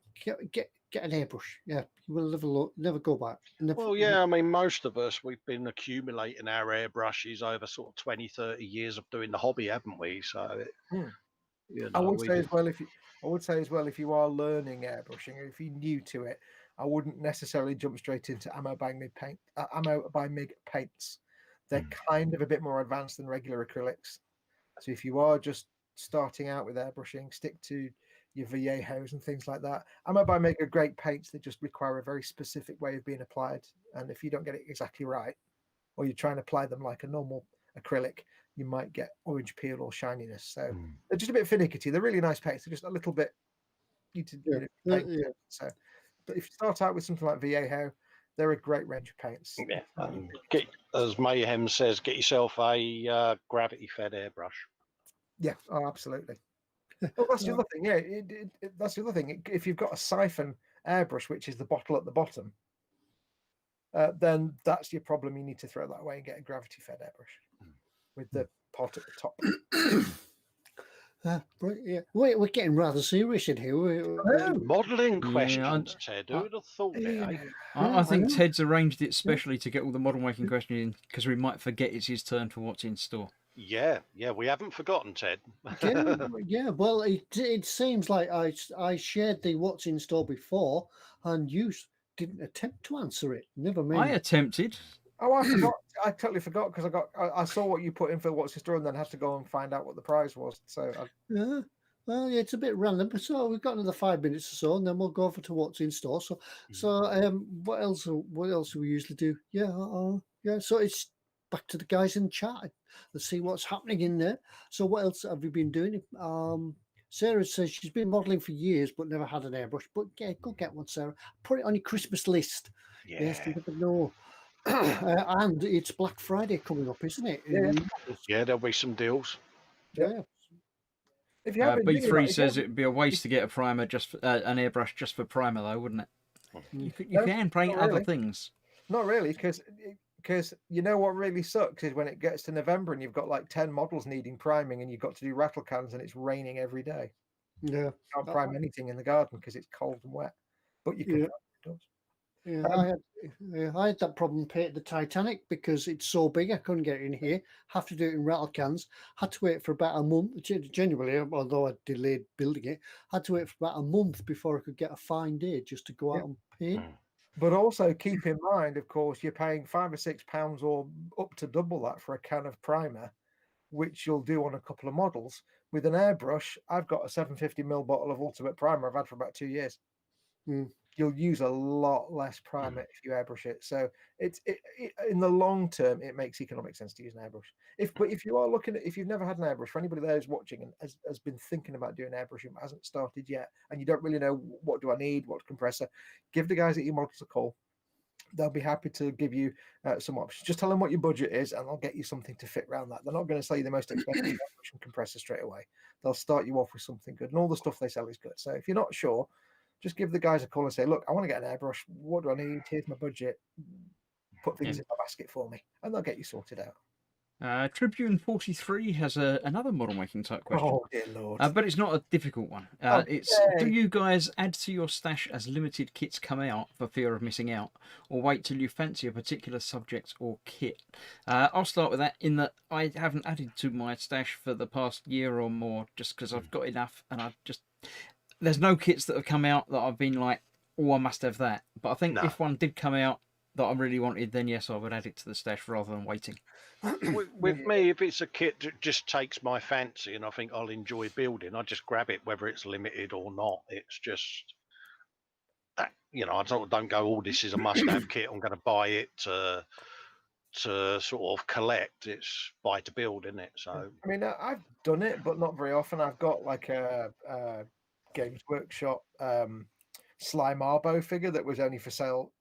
an airbrush. Yeah, you will never go back. Well, yeah, I mean, most of us, we've been accumulating our airbrushes over sort of 20, 30 years of doing the hobby, haven't we? So, I would say as well, if you are learning airbrushing, or if you're new to it, I wouldn't necessarily jump straight into Ammo by MIG paints. They're kind of a bit more advanced than regular acrylics. So if you are just starting out with airbrushing, stick to your Viejos and things like that. Ammo by MIG are great paints that just require a very specific way of being applied. And if you don't get it exactly right, or you're trying to apply them like a normal acrylic, you might get orange peel or shininess. So they're just a bit finicky. They're really nice paints. They're just a little bit need to do it. So, but if you start out with something like Viejo, they're a great range of paints. Yeah. As Mayhem says, get yourself a gravity-fed airbrush. Yeah, absolutely. Well, that's the other thing. Yeah, that's the other thing. If you've got a siphon airbrush, which is the bottle at the bottom, then that's your problem. You need to throw that away and get a gravity-fed airbrush with the pot at the top. Yeah, we're getting rather serious in here. Modelling questions, Ted. Who would have thought it? I think Ted's arranged it specially to get all the model making questions in, because we might forget it's his turn for what's in store. Yeah, we haven't forgotten, Ted. Yeah. Well, it seems like I shared the what's in store before, and you didn't attempt to answer it. Never I mind. attempted. Oh, I forgot. I totally forgot because I saw what you put in for what's in store and then had to go and find out what the prize was. So Yeah. Well, yeah, it's a bit random, but so we've got another 5 minutes or so, and then we'll go over to what's in store. So, what else? What else do we usually do? Yeah. So it's back to the guys in chat. Let's see what's happening in there. So, what else have you been doing? Sarah says she's been modelling for years, but never had an airbrush. But yeah, go get one, Sarah. Put it on your Christmas list. Yes, you never know. And it's Black Friday coming up, isn't it? yeah. There'll be some deals. Yeah. If you haven't, B3 says it'd be a waste to get a primer just for, an airbrush just for primer, though, wouldn't it? You can paint other things. Not really, because you know what really sucks is when it gets to November and you've got like 10 models needing priming and you've got to do rattle cans and it's raining every day. Yeah. You can't prime anything in the garden because it's cold and wet. But you can prime indoors. Yeah, I had that problem painting the Titanic because it's so big I couldn't get it in here. Have to do it in rattle cans. Had to wait for about a month. Genuinely, although I delayed building it, had to wait for about a month before I could get a fine day just to go out and paint. But also keep in mind, of course, you're paying £5 or £6 or up to double that for a can of primer, which you'll do on a couple of models. With an airbrush, I've got a 750ml bottle of Ultimate Primer I've had for about 2 years. You'll use a lot less primer if you airbrush it. So it in the long term, it makes economic sense to use an airbrush. But if you are looking at, if you've never had an airbrush, for anybody there who's watching and has been thinking about doing airbrushing but hasn't started yet, and you don't really know what do I need, what compressor, give the guys at eModels a call. They'll be happy to give you some options. Just tell them what your budget is, and they'll get you something to fit around that. They're not going to sell you the most expensive airbrush and compressor straight away. They'll start you off with something good, and all the stuff they sell is good. So if you're not sure, just give the guys a call and say, look, I want to get an airbrush. What do I need? Here's my budget. Put things in my basket for me, and they'll get you sorted out. Tribune 43 has another model making type question. Oh, dear Lord. But it's not a difficult one. It's, do you guys add to your stash as limited kits come out for fear of missing out, or wait till you fancy a particular subject or kit? I'll start with that in that I haven't added to my stash for the past year or more just because I've got enough, and there's no kits that have come out that I've been like, oh, I must have that. But I think if one did come out that I really wanted, then yes, I would add it to the stash rather than waiting. With me, if it's a kit that just takes my fancy and I think I'll enjoy building, I just grab it, whether it's limited or not. It's just that, I don't go, oh, this is a must-have kit, I'm going to buy it to sort of collect. It's buy to build, isn't it? So I mean, I've done it, but not very often. I've got like a Games Workshop Sly Marbo figure that was only for sale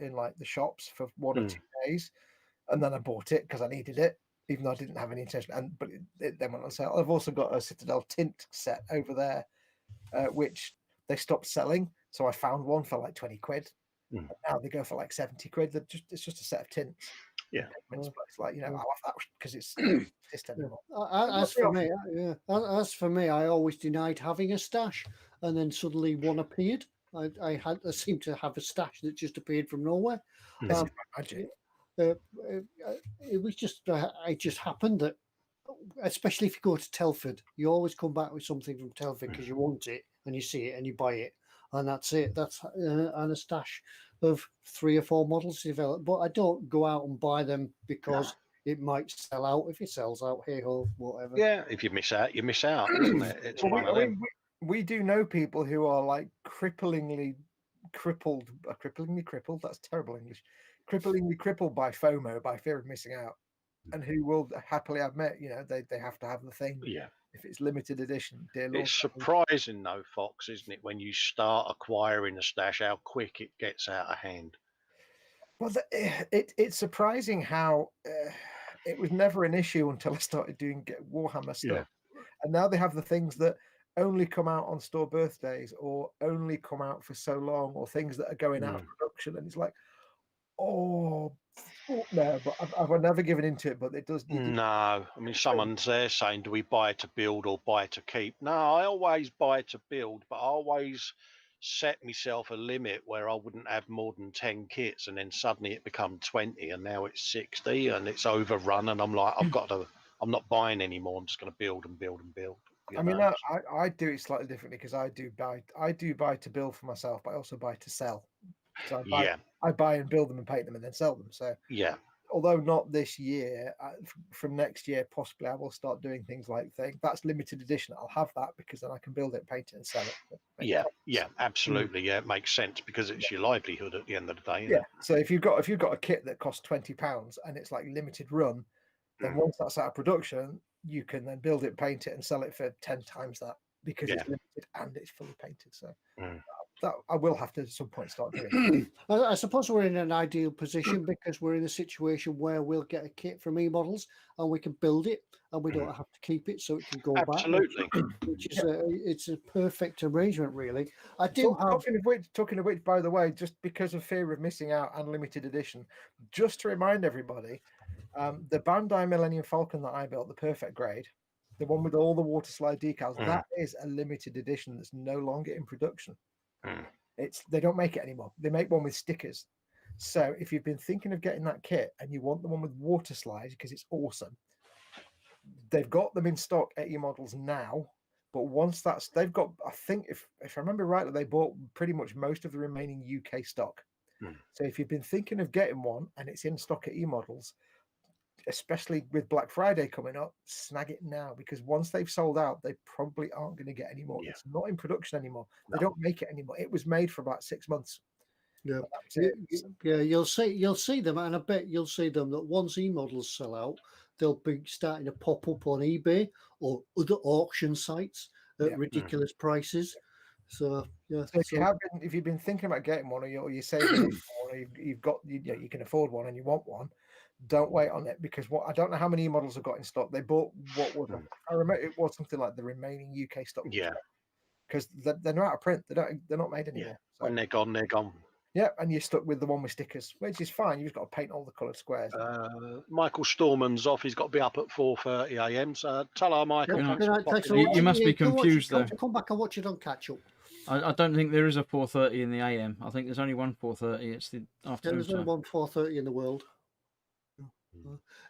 in like the shops for 1 or 2 days, and then I bought it because I needed it, even though I didn't have any intention. But it then went on sale. I've also got a Citadel tint set over there, which they stopped selling, so I found one for like 20 quid. Now they go for like 70 quid. It's just a set of tints. Yeah, it's like I'll have that because it's anymore. As for me, I always denied having a stash, and then suddenly one appeared. I seemed to have a stash that just appeared from nowhere. Magic. It was just it just happened that, especially if you go to Telford, you always come back with something from Telford because you want it and you see it and you buy it, and that's it. That's and a stash of 3 or 4 models developed. But I don't go out and buy them because it might sell out. If it sells out, hey ho, whatever. Yeah, if you miss out, you miss out, isn't it? It's one of them. We do know people who are like cripplingly crippled. That's terrible English. Cripplingly crippled by FOMO, by fear of missing out, and who will happily admit, they have to have the thing. Yeah. If it's limited edition, dear Lord. It's surprising though, Fox, isn't it, when you start acquiring a stash, how quick it gets out of hand. Well, it's surprising how it was never an issue until I started doing Warhammer stuff, and now they have the things that only come out on store birthdays or only come out for so long, or things that are going out of production, and it's like, oh no, but I've never given into it. But it does. No, I mean, someone's there saying, do we buy to build or buy to keep? No, I always buy to build, but I always set myself a limit where I wouldn't have more than 10 kits, and then suddenly it become 20, and now it's 60, and it's overrun, and I'm like, I've got to I'm not buying anymore. I'm just going to build and build and build. I mean, I do it slightly differently because I do buy to build for myself, but I also buy to sell. So I buy and build them and paint them and then sell them. So yeah. Although not this year, from next year possibly I will start doing things like that's limited edition. I'll have that because then I can build it, paint it, and sell it. Yeah, absolutely. Yeah, it makes sense because it's your livelihood at the end of the day. Yeah. So if you've got a kit that costs £20 and it's like limited run, then once that's out of production, you can then build it, paint it, and sell it for 10 times that because it's limited and it's fully painted. So that I will have to at some point start doing. I suppose we're in an ideal position because we're in a situation where we'll get a kit from eModels and we can build it and we don't have to keep it, so it can go back. Absolutely, which is it's a perfect arrangement, really. I do Talking of which, by the way, just because of fear of missing out and limited edition, just to remind everybody, the Bandai Millennium Falcon that I built, the perfect grade, the one with all the water slide decals, that is a limited edition that's no longer in production. They don't make it anymore. They make one with stickers. So if you've been thinking of getting that kit and you want the one with water slides because it's awesome, they've got them in stock at eModels now. But once they've got, I think if I remember rightly, they bought pretty much most of the remaining UK stock. So if you've been thinking of getting one and it's in stock at eModels, especially with Black Friday coming up, snag it now because once they've sold out, they probably aren't going to get any more. It's not in production anymore. They don't make it anymore. It was made for about 6 months. Yeah, you'll see them, and I bet you'll see them that once eModels sell out, they'll be starting to pop up on eBay or other auction sites at ridiculous prices. So if you've been thinking about getting one, or you're saving, or you've got you can afford one and you want one, don't wait on it because I don't know how many eModels have got in stock. They bought I remember it was something like the remaining UK stock. Yeah, because they're not out of print. They're not made anymore. Yeah. So. When they're gone. Yeah, and you're stuck with the one with stickers, which is fine. You've just got to paint all the coloured squares. Michael Storman's off. He's got to be up at 4:30 a.m. So tell her, Michael. You must be confused though. Come back and watch it on catch up. I don't think there is a 4:30 in the AM. I think there's only one 4:30. It's the afternoon. There's only one 4:30 in the world.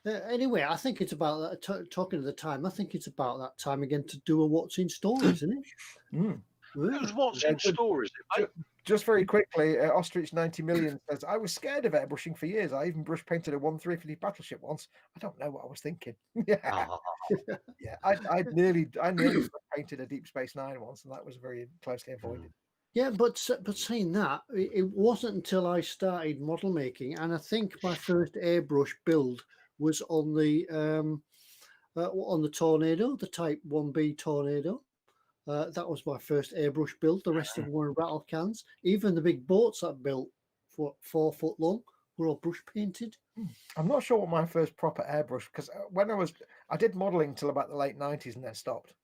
Anyway, I think it's about that. Talking of the time, I think it's about that time again to do a what's in store, isn't it? What's in store, is it? Just very quickly, Ostrich 90 million says, I was scared of airbrushing for years. I even brush painted a 1-350 battleship once. I don't know what I was thinking. I nearly painted a Deep Space Nine once, and that was very closely avoided. Yeah, but saying that, it wasn't until I started model making, and I think my first airbrush build was on the Tornado, the Type 1B Tornado. That was my first airbrush build. The rest of them were rattle cans. Even the big boats I built, 4 foot long, were all brush painted. I'm not sure what my first proper airbrush, because when I did modelling till about the late 90s and then stopped,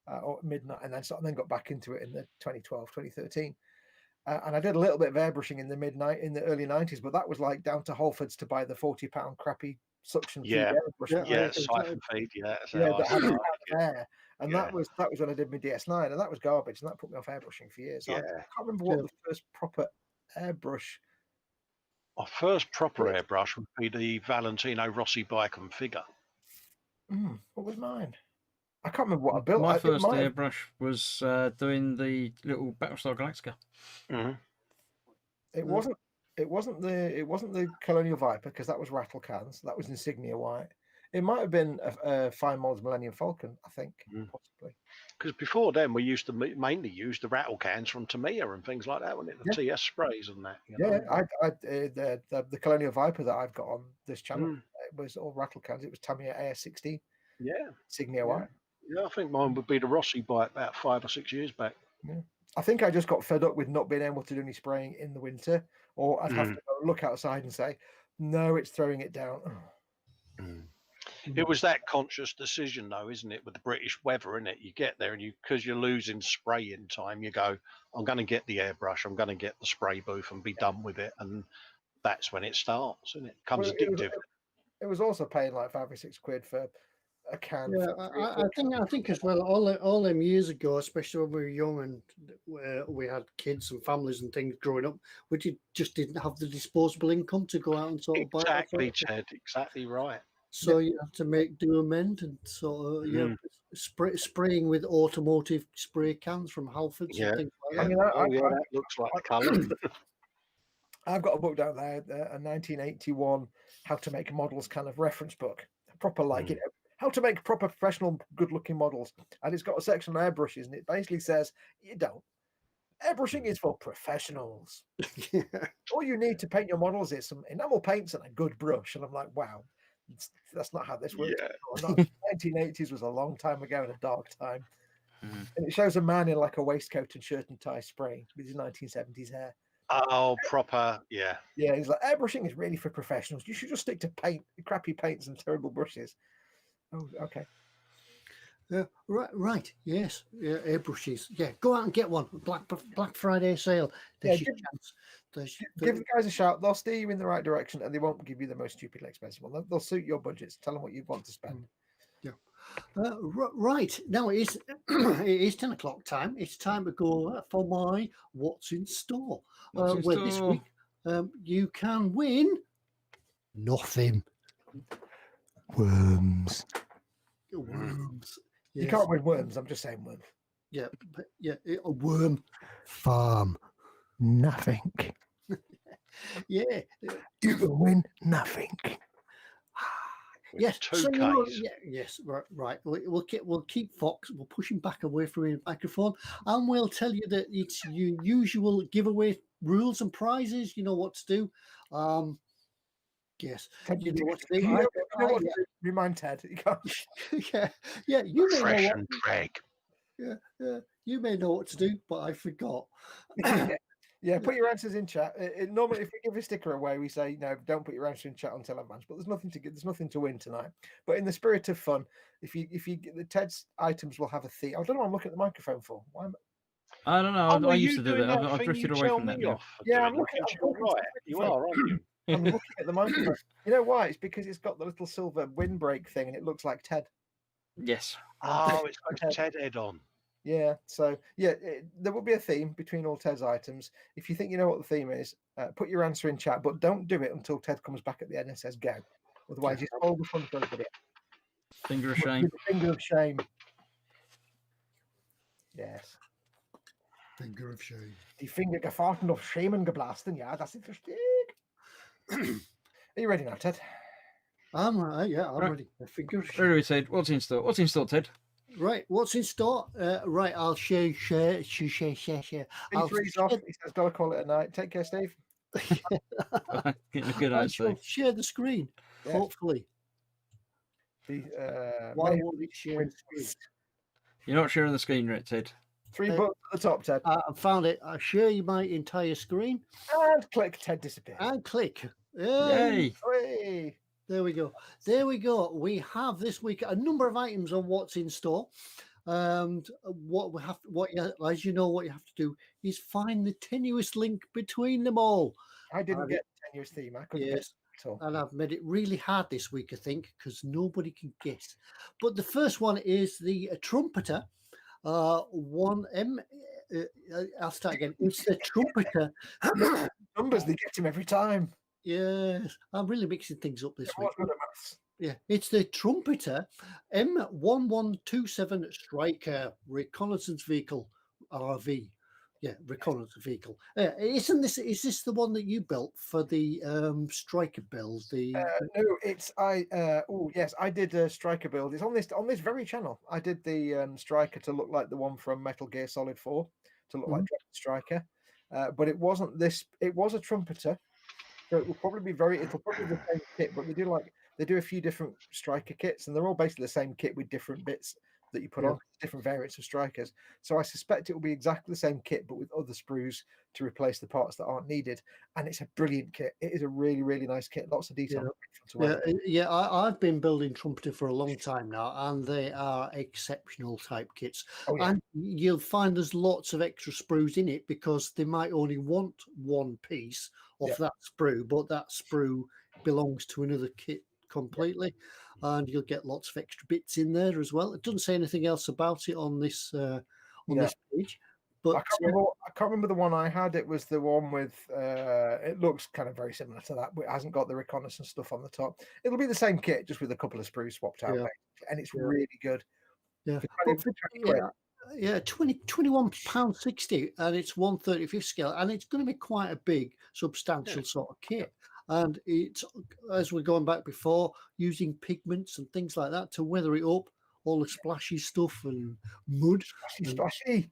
or midnight, and then got back into it in the 2012, 2013. And I did a little bit of airbrushing in the early 90s, but that was like down to Halfords to buy the £40 crappy suction feed airbrush. Siphon feed, And that was when I did my DS9, and that was garbage, and that put me off airbrushing for years. I can't remember what the first proper airbrush. My first proper airbrush would be the Valentino Rossi bike and figure. What was mine? I can't remember what I built. My first airbrush was doing the little Battlestar Galactica. It wasn't the Colonial Viper, because that was rattle cans. That was Insignia White. It might have been a Fine Molds Millennium Falcon, I think, possibly. Because before then, we used to mainly use the rattle cans from Tamiya and things like that, wasn't it? The TS sprays and that. The Colonial Viper that I've got on this channel, it was all rattle cans. It was Tamiya AS16. Yeah. Insignia White. Yeah, I think mine would be the Rossi bike about 5 or 6 years back. Yeah. I think I just got fed up with not being able to do any spraying in the winter, or I'd have to go look outside and say, no, it's throwing it down. It was that conscious decision, though, isn't it, with the British weather, isn't it? You get there and because you're losing spraying time, you go, I'm going to get the airbrush, I'm going to get the spray booth and be done with it. And that's when it starts, isn't it? It becomes addictive. It was also paying like £5 or £6 for a can. Yeah, I think as well, all them years ago, especially when we were young and we had kids and families and things growing up, we just didn't have the disposable income to go out and sort of buy. Exactly, Ted. Exactly right. So you have to do amend and sort of spraying with automotive spray cans from Halfords and things like that. I mean, that looks like the colour. I've got a book down there, a 1981 how to make models kind of reference book, proper how to make proper professional good-looking models, and it's got a section on airbrushes, and it basically says you don't. Airbrushing is for professionals. All you need to paint your models is some enamel paints and a good brush. And I'm like, wow, that's not how this works. Yeah. 1980s was a long time ago and a dark time. And it shows a man in like a waistcoat and shirt and tie spraying with his 1970s hair. Oh, proper, yeah. Yeah, he's like, airbrushing is really for professionals. You should just stick to crappy paints and terrible brushes. Oh, okay. Right. Yes. Yeah. Airbrushes. Yeah. Go out and get one. Black Friday sale. There's your chance. Give the guys a shout. They'll steer you in the right direction, and they won't give you the most stupidly expensive one. They'll suit your budgets. Tell them what you want to spend. Yeah. Right. Now it is 10 o'clock time. It's time to go for my what's in store. This week you can win nothing. Worms. You can't win worms. I'm just saying worms. Yeah, but a worm farm. Nothing. Yeah. You can win nothing. Yes. Two Ks. Yes. Right. We'll keep Foxx. We'll push him back away from his microphone, and we'll tell you that it's your usual giveaway rules and prizes. You know what to do. Yes. You know what to do. Remind Ted. You can't. Yeah. You may Fresh know and drag. Yeah. You may know what to do, but I forgot. Yeah, put your answers in chat. Normally, if we give a sticker away, we say no, don't put your answer in chat until advance. But there's nothing to get. There's nothing to win tonight. But in the spirit of fun, if you the Ted's items will have a theme. I don't know. I'm looking at the microphone for. Why am I don't know. I used to do that. I've drifted away from that now. Yeah, I'm looking. Right, you are, aren't you? I'm looking at the microphone. You know why? It's because it's got the little silver windbreak thing, and it looks like Ted. Yes. Oh, it's got a Ted head on. Yeah, so there will be a theme between all Ted's items. If you think you know what the theme is, put your answer in chat, but don't do it until Ted comes back at the end and says go. Otherwise, it's all the fun for everybody. Finger of shame. Finger of shame. Yes. Finger of shame. Die Finger gefahren auf Schemen geblasen. Ja, das ist richtig. Are you ready now, Ted? I'm ready. Finger of shame. Very Ted. What's in store? What's in store, Ted? Right, what's in store? Right, I'll share. He frees off. He says, "Gotta call it a night." Take care, Steve. Getting a good night, Steve. Share the screen. Yeah. Hopefully. Why won't it share the screen? You're not sharing the screen, right, Ted? 3 buttons at the top, Ted. I found it. I'll share you my entire screen. And click. Ted disappears. And click. Yay! Hey. There we go. We have this week a number of items on what's in store. And what you have to do is find the tenuous link between them all. I didn't get the tenuous theme. I couldn't get it at all. And I've made it really hard this week, I think, because nobody can guess. But the first one is the trumpeter. 1M. I'll start again. It's the trumpeter. Numbers, they get him every time. Yes, I'm really mixing things up this week. Yeah, it's the trumpeter M1127 Striker reconnaissance vehicle RV. Yeah, reconnaissance vehicle. Is this the one that you built for the Striker build? No, it's yes, I did a Striker build. It's on this very channel. I did the Striker to look like the one from Metal Gear Solid 4, to look like Striker. But it wasn't this. It was a trumpeter. So it'll probably be the same kit, but they do a few different Striker kits, and they're all basically the same kit with different bits that you put on, different variants of Strikers. So I suspect it will be exactly the same kit, but with other sprues to replace the parts that aren't needed. And it's a brilliant kit. It is a really, really nice kit. Lots of detail. I've been building trumpeter for a long time now, and they are exceptional type kits. And you'll find there's lots of extra sprues in it because they might only want one piece of that sprue, but that sprue belongs to another kit completely, and you'll get lots of extra bits in there as well. It doesn't say anything else about it on this this page, But I can't remember the one I had. It was the one with. It looks kind of very similar to that, but it hasn't got the reconnaissance stuff on the top. It'll be the same kit, just with a couple of sprues swapped out, and it's really good. Yeah, For but 20 quid. yeah, £21.60, and it's 1/35th scale, and it's going to be quite a big, substantial sort of kit. And it's, as we're going back before, using pigments and things like that to weather it up, all the splashy stuff and mud, splashy,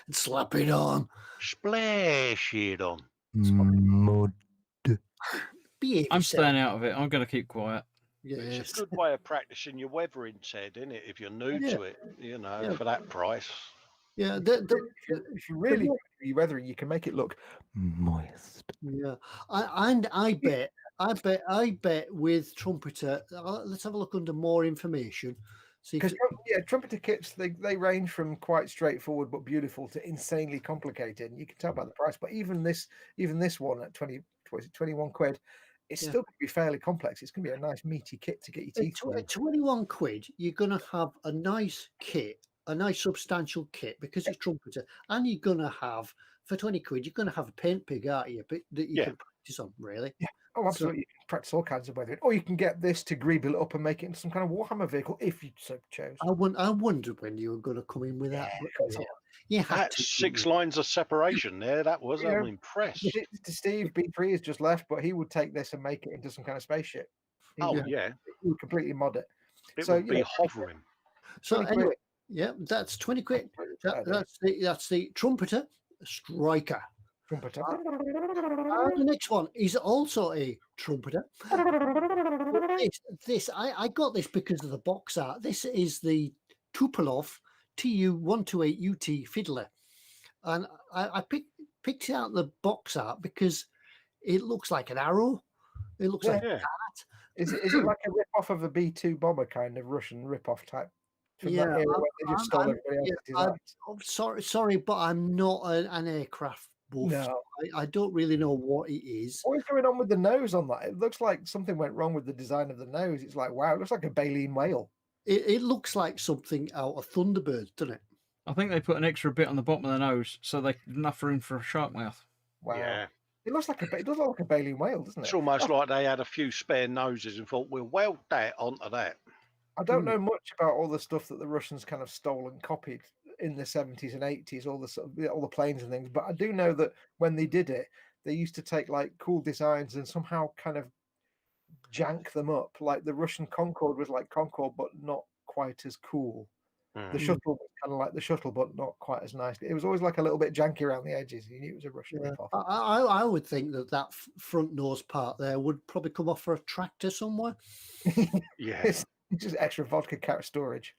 and slap it on. Splash it on. Mud. I'm staying out of it. I'm going to keep quiet. Yes. It's a good way of practicing your weathering, Ted, isn't it? If you're new to it, for that price. Yeah, if you really be weathering, you can make it look moist. Yeah, I bet with Trumpeter. Let's have a look under more information. Because Trumpeter kits they range from quite straightforward but beautiful to insanely complicated, and you can tell by the price. But even this one at 21 quid, it's still going to be fairly complex. It's going to be a nice meaty kit to get your teeth through. At 21 quid, you're going to have a nice kit, a nice substantial kit, because it's Trumpeter, and you're going to have, for 20 quid, you're going to have a paint pig, aren't you? But that you can practice on, really. Yeah. Oh, absolutely. You can practice all kinds of weathering. Or you can get this to greeble it up and make it into some kind of Warhammer vehicle if you so chose. I wondered when you were going to come in with that. That's 6 lines of separation there. That was, I'm impressed. Steve B3 has just left, but he would take this and make it into some kind of spaceship. He would completely mod it. It would be hovering. So anyway, that's 20 quid. That's the Trumpeter Striker. Trumpeter. The next one is also a Trumpeter. I got this because of the box art. This is the Tupolev TU-128UT Fiddler, and I picked out the box art because it looks like an arrow. It looks like a bat. Is it like a rip-off of a B-2 bomber kind of Russian rip-off type? From that era where they just stole everybody else's I'm sorry, but I'm not an aircraft buff. No. I don't really know what it is. What is going on with the nose on that? It looks like something went wrong with the design of the nose. It's like, wow, it looks like a baleen whale. It looks like something out of Thunderbird, doesn't it? I think they put an extra bit on the bottom of the nose so they enough room for a shark mouth. Wow. Yeah. It does look like a baleen whale, doesn't it? It's almost like they had a few spare noses and thought, we'll weld that onto that. I don't know much about all the stuff that the Russians kind of stole and copied in the 70s and 80s, all the planes and things. But I do know that when they did it, they used to take like cool designs and somehow kind of jank them up. Like the Russian Concorde was like Concorde, but not quite as cool. The shuttle was kind of like the shuttle, but not quite as nice. It was always like a little bit janky around the edges. You knew it was a Russian rip-off. I would think that front nose part there would probably come off for a tractor somewhere. Yeah. It's just extra vodka carrot storage.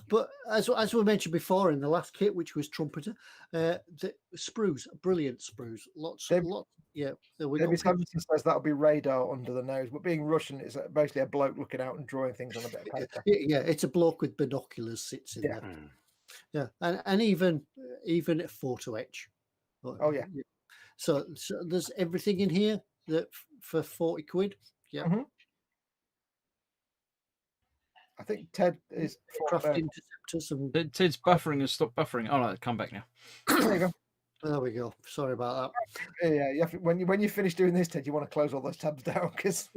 But as we mentioned before in the last kit, which was Trumpeter, the sprues, brilliant sprues, lots. Yeah, David Sampson says that'll be radar under the nose, but being Russian, it's basically a bloke looking out and drawing things on a bit of paper. Yeah, it's a bloke with binoculars sits in there. Yeah, and even a photo etch. Oh yeah. So there's everything in here that for 40 quid. Yeah. Mm-hmm. I think Ted is craft interceptors and Ted's buffering has stopped buffering. Oh no, come back now. There you go. There we go. Sorry about that. Yeah, you have to, when you finish doing this, Ted, you want to close all those tabs down because.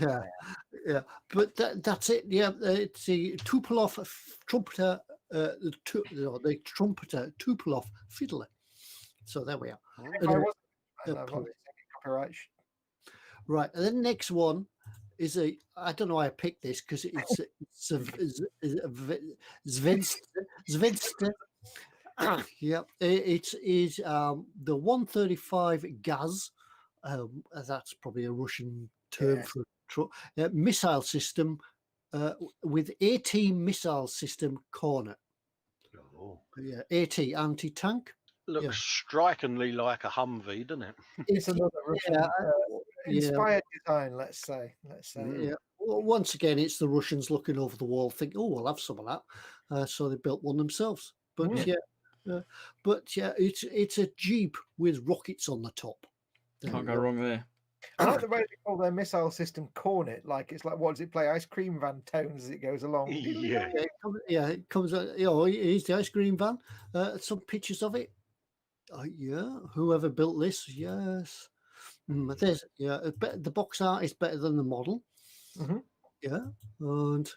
Yeah. But that's it. Yeah, it's the Tupolev Trumpeter, the Trumpeter Tupolev Fiddler. So there we are. Right, and then the next one is I don't know why I picked this because it's Zvezda. Yeah, it is the 135 Gaz. That's probably a Russian term for missile system with AT missile system corner. Oh. Yeah, AT anti-tank. Looks strikingly like a Humvee, doesn't it? It's another Russian inspired design, let's say. Yeah. Well, once again, it's the Russians looking over the wall, think, "Oh, we'll have some of that." So they built one themselves. But it's a Jeep with rockets on the top. Can't go wrong there. I like the way they call their missile system Cornet. Like it's like, what does it play? Ice cream van tones as it goes along. Yeah. It comes. Here's the ice cream van. Some pictures of it. Yeah, whoever built this, yes. There's the box art is better than the model. Mhm. Yeah, and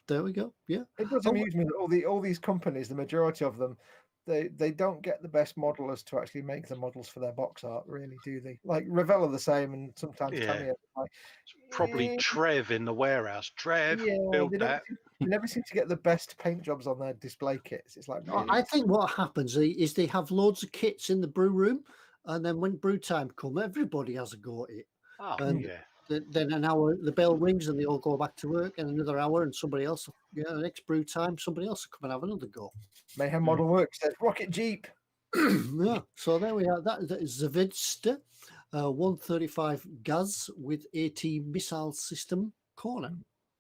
there we go. Yeah, It does amuse me that all these companies, the majority of them, they don't get the best modelers to actually make the models for their box art, really, do they? Like Revell the same, and sometimes Yeah. Tamiya. Like, Probably Trev in the warehouse. Trev, build that. They never seem to get the best paint jobs on their display kits. It's like, really? I think what happens is they have loads of kits in the brew room, and then when brew time comes, everybody has a go at it. Oh, And yeah. then an hour, the bell rings, and they all go back to work, and another hour, and somebody else, the next brew time, somebody else will come and have another go. Mayhem Model Works says Rocket Jeep. Yeah, so there we are. That is Zavidster 135 Gaz with AT missile system corner.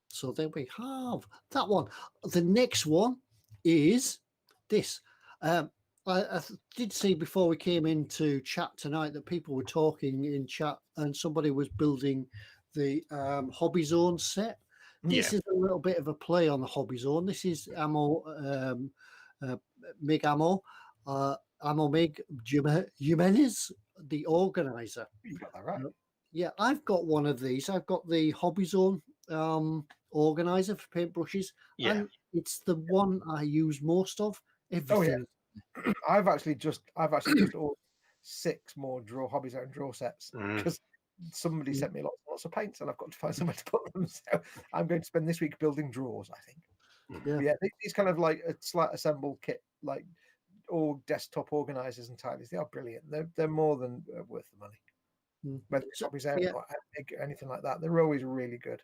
So there we have that one. The next one is this. I did see before we came into chat tonight that people were talking in chat, and somebody was building the Hobby Zone set. This is a little bit of a play on the Hobby Zone. This is ammo, Mig Ammo. Ammo Mig Jimenez, the organizer. You got that right. Yeah, I've got one of these. I've got the Hobby Zone organizer for paintbrushes, and it's the one I use most of. Everything. Oh, yeah. I've actually just ordered 6 more Hobby Zone draw sets because somebody sent me lots of paints, and I've got to find somewhere to put them. So I'm going to spend this week building drawers, I think. Yeah, these kind of like a slight assembled kit, like all desktop organizers and tidies, they are brilliant. They're more than worth the money. Whether it's Hobby Zone or anything like that, they're always really good.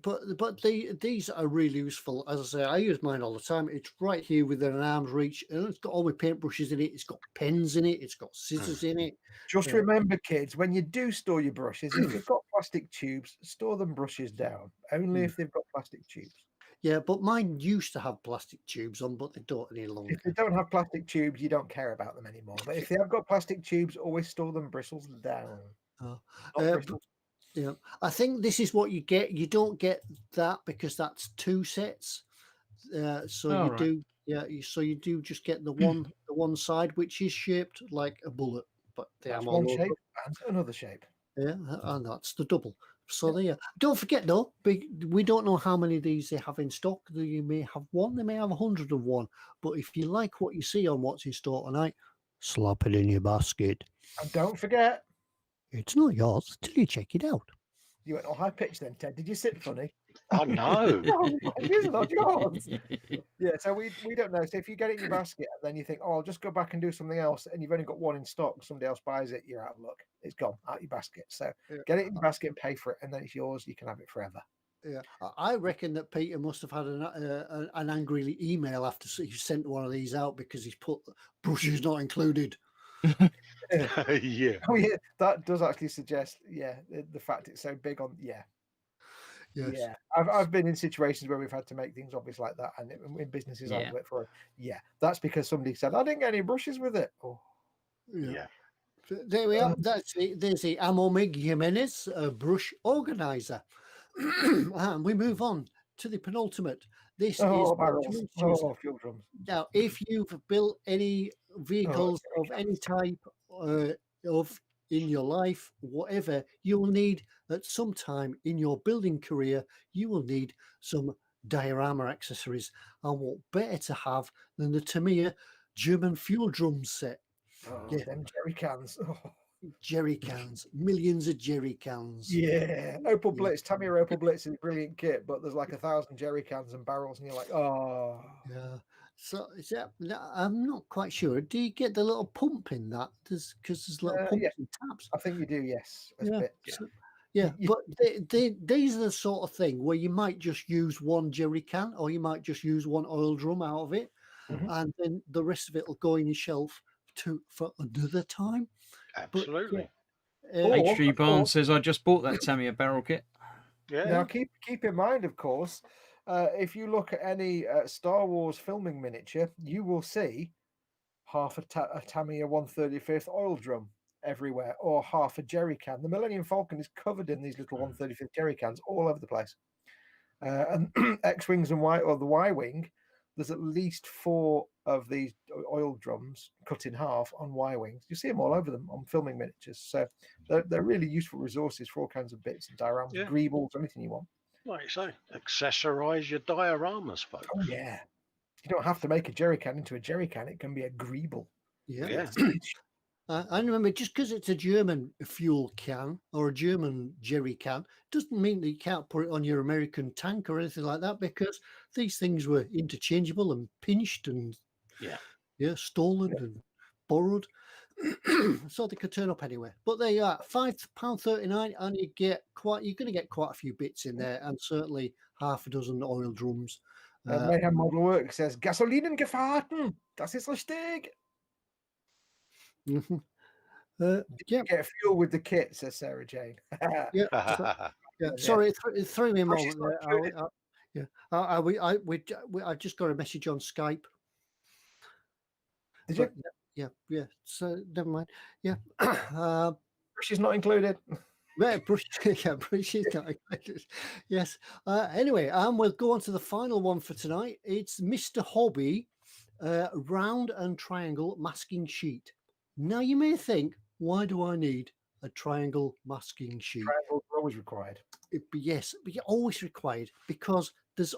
But these are really useful. As I say, I use mine all the time. It's right here within an arm's reach, and it's got all my paintbrushes in it. It's got pens in it. It's got scissors in it. Just remember, kids, when you do store your brushes, if you've got plastic tubes, store them brushes down. Only if they've got plastic tubes. Yeah, but mine used to have plastic tubes on, but they don't any longer. If they don't have plastic tubes, you don't care about them anymore. But if they have got plastic tubes, always store them bristles down. Yeah, I think this is what you get. You don't get that because that's 2 sets. So you do just get the one side, which is shaped like a bullet, but that's one shape and another shape. Yeah, and that's the double. So there. Don't forget though, we don't know how many of these they have in stock. You may have one, they may have 101. But if you like what you see on what's in store tonight, slap it in your basket. And don't forget, it's not yours till you check it out. You went all high pitched then, Ted. Did you sit funny? Oh no. It is not yours. Yeah, so we don't know. So if you get it in your basket and then you think, oh, I'll just go back and do something else, and you've only got one in stock, somebody else buys it, you're out of luck. It's gone out your basket. So get it in your basket and pay for it, and then it's yours. You can have it forever. Yeah, I reckon that Peter must have had an angry email after he sent one of these out because he's put brushes not included. Yeah. Oh yeah, that does actually suggest the fact it's so big on Yes. Yeah, I've been in situations where we've had to make things obvious like that, and in businesses I've worked for, that's because somebody said I didn't get any brushes with it. Oh, yeah. There we are. There's the Ammo Mig Jimenez brush organizer, and we move on to the penultimate. This is barrels. Fuel drums. Now, if you've built any vehicles of any type in your life, whatever, you will need at some time in your building career, you will need some diorama accessories. And what better to have than the Tamiya German fuel drum set? Them jerry cans. Jerry cans, millions of jerry cans. Yeah, Opel Blitz, Tamiya Opel Blitz is a brilliant kit, but there's like 1,000 jerry cans and barrels, and you're like, oh. Yeah. So I'm not quite sure. Do you get the little pump in that? Because there's little pumps and taps. I think you do. Yes. But these are the sort of thing where you might just use one jerry can, or you might just use one oil drum out of it, and then the rest of it will go in your shelf for another time. Absolutely. HG Barnes says, I just bought that Tamiya barrel kit. Yeah. Now keep in mind, of course, if you look at any Star Wars filming miniature, you will see half a Tamiya 135th oil drum. everywhere, or half a jerry can. The Millennium Falcon is covered in these little 1/35 jerry cans all over the place. And X-wings and the Y-wing, there's at least 4 of these oil drums cut in half on Y-wings. You see them all over them on filming miniatures. So they're really useful resources for all kinds of bits and dioramas, greebles, anything you want. Like you say, accessorise your dioramas, folks. Oh, yeah. You don't have to make a jerry can into a jerry can. It can be a greeble. Yeah. I remember, just because it's a German fuel can or a German jerry can doesn't mean that you can't put it on your American tank or anything like that, because these things were interchangeable and pinched and stolen and borrowed. So they could turn up anywhere. But they are £5.39, and you're going to get quite a few bits in there, and certainly half a dozen oil drums. Mayhem Model Work says Gasolinen gefahren. Das ist richtig. Get fuel with the kit, says Sarah Jane. Sorry, it threw me a moment there. I just got a message on Skype. Did you? Yeah. So never mind. Yeah. She's not included. Brush is not included. Yes. Anyway, we'll go on to the final one for tonight. It's Mr. Hobby round and triangle masking sheet. Now you may think, why do I need a triangle masking sheet? Triangles are always required. Yes, always required, because this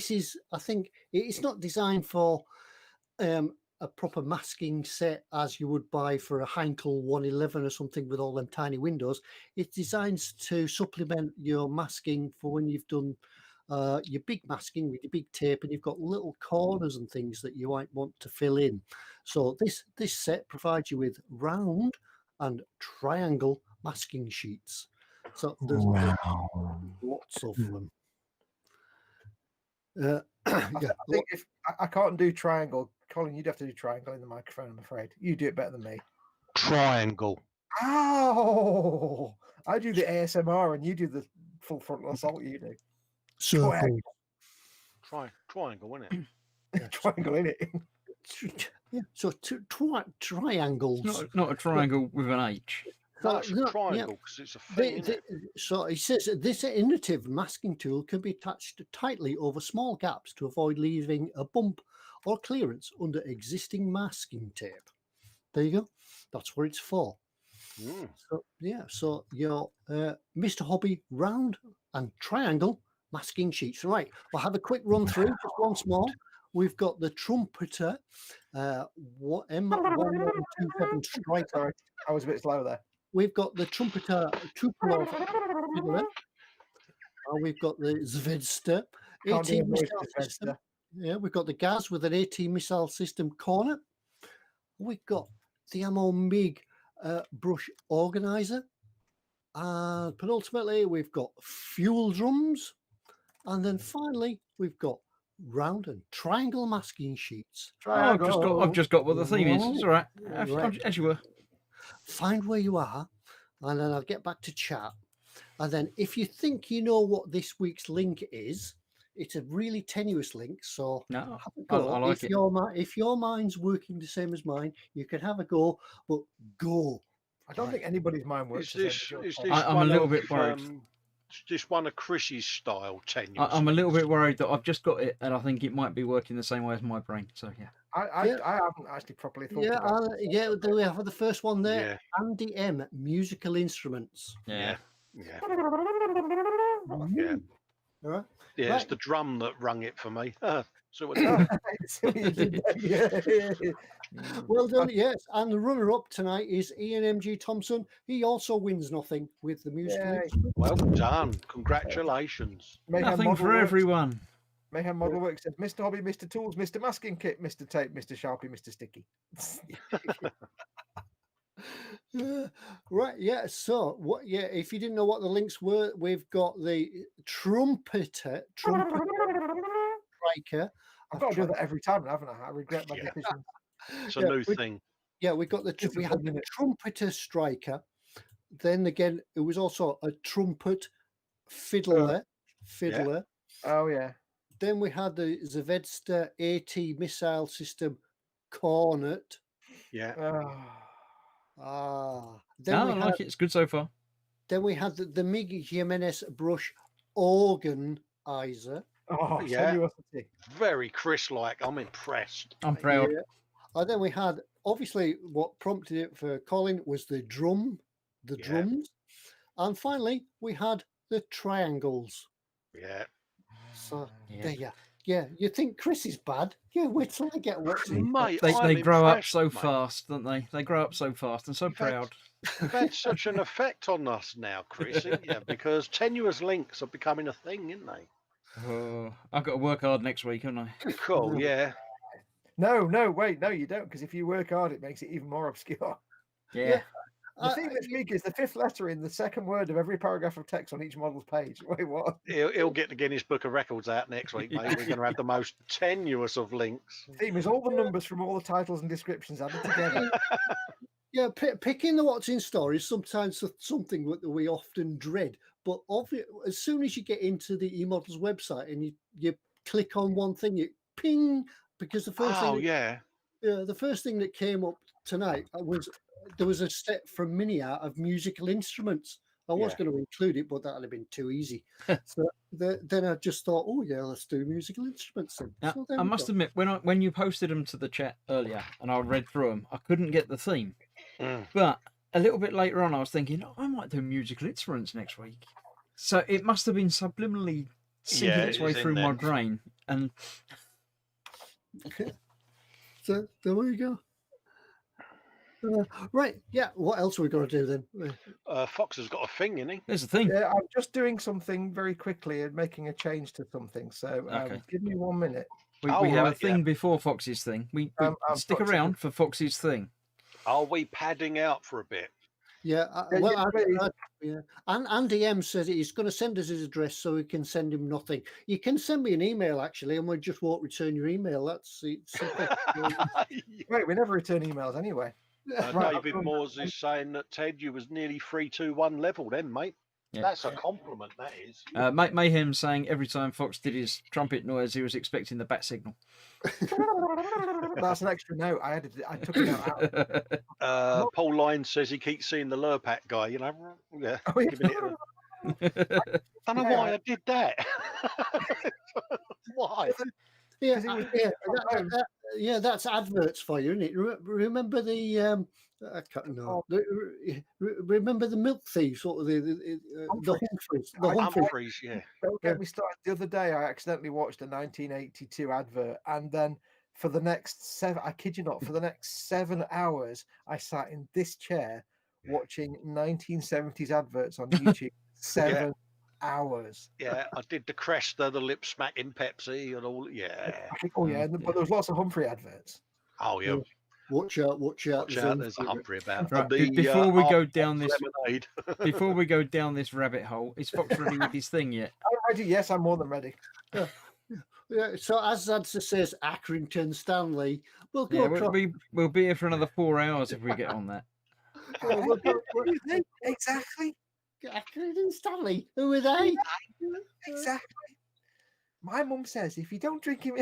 is, I think, it's not designed for a proper masking set as you would buy for a Heinkel 111 or something with all them tiny windows. It's designed to supplement your masking for when you've done your big masking with your big tape, and you've got little corners and things that you might want to fill in. So this set provides you with round and triangle masking sheets. So there's lots of them. I think if I can't do triangle, Colin, you'd have to do triangle in the microphone, I'm afraid. You do it better than me. Triangle. Oh, I do the ASMR and you do the full frontal assault. You do. Circle. Triangle, isn't it? Triangle, in it. Yeah. So triangles. Not a triangle with an H. No, it's a triangle because it's a thing. So he says this innovative masking tool can be attached tightly over small gaps to avoid leaving a bump or clearance under existing masking tape. There you go. That's what it's for. So your Mr. Hobby round and triangle masking sheets. Right. We'll have a quick run through just once more. We've got the Trumpeter M1127 Striker. Sorry, I was a bit slow there. We've got the Trumpeter Tupolev Fiddler. We've got the Zvezda 18 missile system. Yeah, we've got the Gaz with an 18 missile system corner. We've got the Ammo MiG brush organizer. And penultimately, we've got fuel drums. And then finally, we've got round and triangle masking sheets. I've just got what the theme is. It's all right. As you were. Find where you are, and then I'll get back to chat. And then if you think you know what this week's link is, it's a really tenuous link. So no, I like it. If your mind's working the same as mine, you can have a go, but go. I don't think anybody's mind works. I'm a little bit worried. It's just one of Chris's style tenuous. I'm a little bit worried that I've just got it, and I think it might be working the same way as my brain. So yeah. I haven't actually properly thought about it. Do we have the first one there? Yeah. Andy M, musical instruments. Yeah. All right. Yeah, it's the drum that rung it for me. So what well done, yes. And the runner-up tonight is Ian M.G. Thompson. He also wins nothing with the musical instruments. Well done. Congratulations. Nothing for everyone. Mayhem Model Works says, Mr. Hobby, Mr. Tools, Mr. Masking Kit, Mr. Tape, Mr. Sharpie, Mr. Sticky. Right, yeah. So, if you didn't know what the links were, we've got the Trumpeter Striker. I've got to do that every time, haven't I? I regret my decision. It's a new thing. Yeah, we had the Trumpeter Striker. Then again, it was also a trumpet fiddler. Yeah. Oh yeah. Then we had the Zvezda AT missile system cornet. Yeah. Then No, we I had, like it. It's good so far. Then we had the Miguel Jimenez brush organizer. Oh, Yeah. tenuosity. Very Chris-like. I'm impressed. I'm proud. Yeah. And then we had, obviously, what prompted it for Colin was the drums. And finally, we had the triangles. Yeah. So Yeah. there you. Yeah, you think Chris is bad? Yeah, wait till I get what's in. Mate, They I'm grow up impressed, so mate. fast, don't they? They grow up so fast and so You've had- proud. You've had such an effect on us now, Chris, haven't you? Because tenuous links are becoming a thing, isn't they? Oh, I've got to work hard next week, haven't I? Cool, yeah. No, wait, no, you don't, because if you work hard, it makes it even more obscure. Yeah. The thing that's weak is the fifth letter in the second word of every paragraph of text on each model's page. Wait, what? He'll get the Guinness Book of Records out next week, mate. We're going to have the most tenuous of links. The theme is all the numbers from all the titles and descriptions added together. Yeah, picking the what's in story is sometimes something that we often dread. But as soon as you get into the eModels website and you click on one thing, you ping, because the first the first thing that came up tonight was there was a set from Miniart of musical instruments. I was going to include it, but that would have been too easy. So then I just thought, oh yeah, let's do musical instruments. Now, I must admit, when you posted them to the chat earlier and I read through them, I couldn't get the theme. But a little bit later on, I was thinking, I might do musical instruments next week. So it must have been subliminally sinking its way through my brain. And so there we go. Right, yeah. What else are we going to do then? Foxx has got a thing, isn't he? there's a thing. Yeah, I'm just doing something very quickly and making a change to something. So Okay. give me 1 minute. We have a thing before Fox's thing. We stick around for Fox's thing. Are we padding out for a bit? Yeah, and Andy M says he's going to send us his address so we can send him nothing. You can send me an email actually, and we just won't return your email. That's simple. Wait, we never return emails anyway. David Moores is saying that Ted, you was nearly 3-2-1 level then, mate. Yeah. That's a compliment, that is. Mayhem saying every time Foxx did his trumpet noise, he was expecting the bat signal. That's an extra note. I took it out. Paul Lyons says he keeps seeing the Lurpak guy, you know. Yeah. Oh, yeah. Giving it I don't know why I did that. Why? Yeah, that's adverts for you, isn't it? Remember the remember the milk thieves, sort of the Humphreys, yeah. Don't get me started. The other day, I accidentally watched a 1982 advert, and then for the next I kid you not, for the next 7 hours, I sat in this chair watching 1970s adverts on YouTube. 7 hours. Yeah, I did the Cresta, the lip smacking Pepsi, and all. Yeah. Oh yeah, but there was lots of Humphrey adverts. Oh yeah. Watch out! There's a Humphrey about. Right, before we go down this, before we go down this rabbit hole, is Foxx ready with his thing yet? I'm ready. Yes, I'm more than ready. Yeah. So as Zadsa says, Accrington Stanley. We'll go. We'll be here for another 4 hours if we get on that. Exactly. Accrington Stanley. Who are they? Exactly. My mum says if you don't drink him.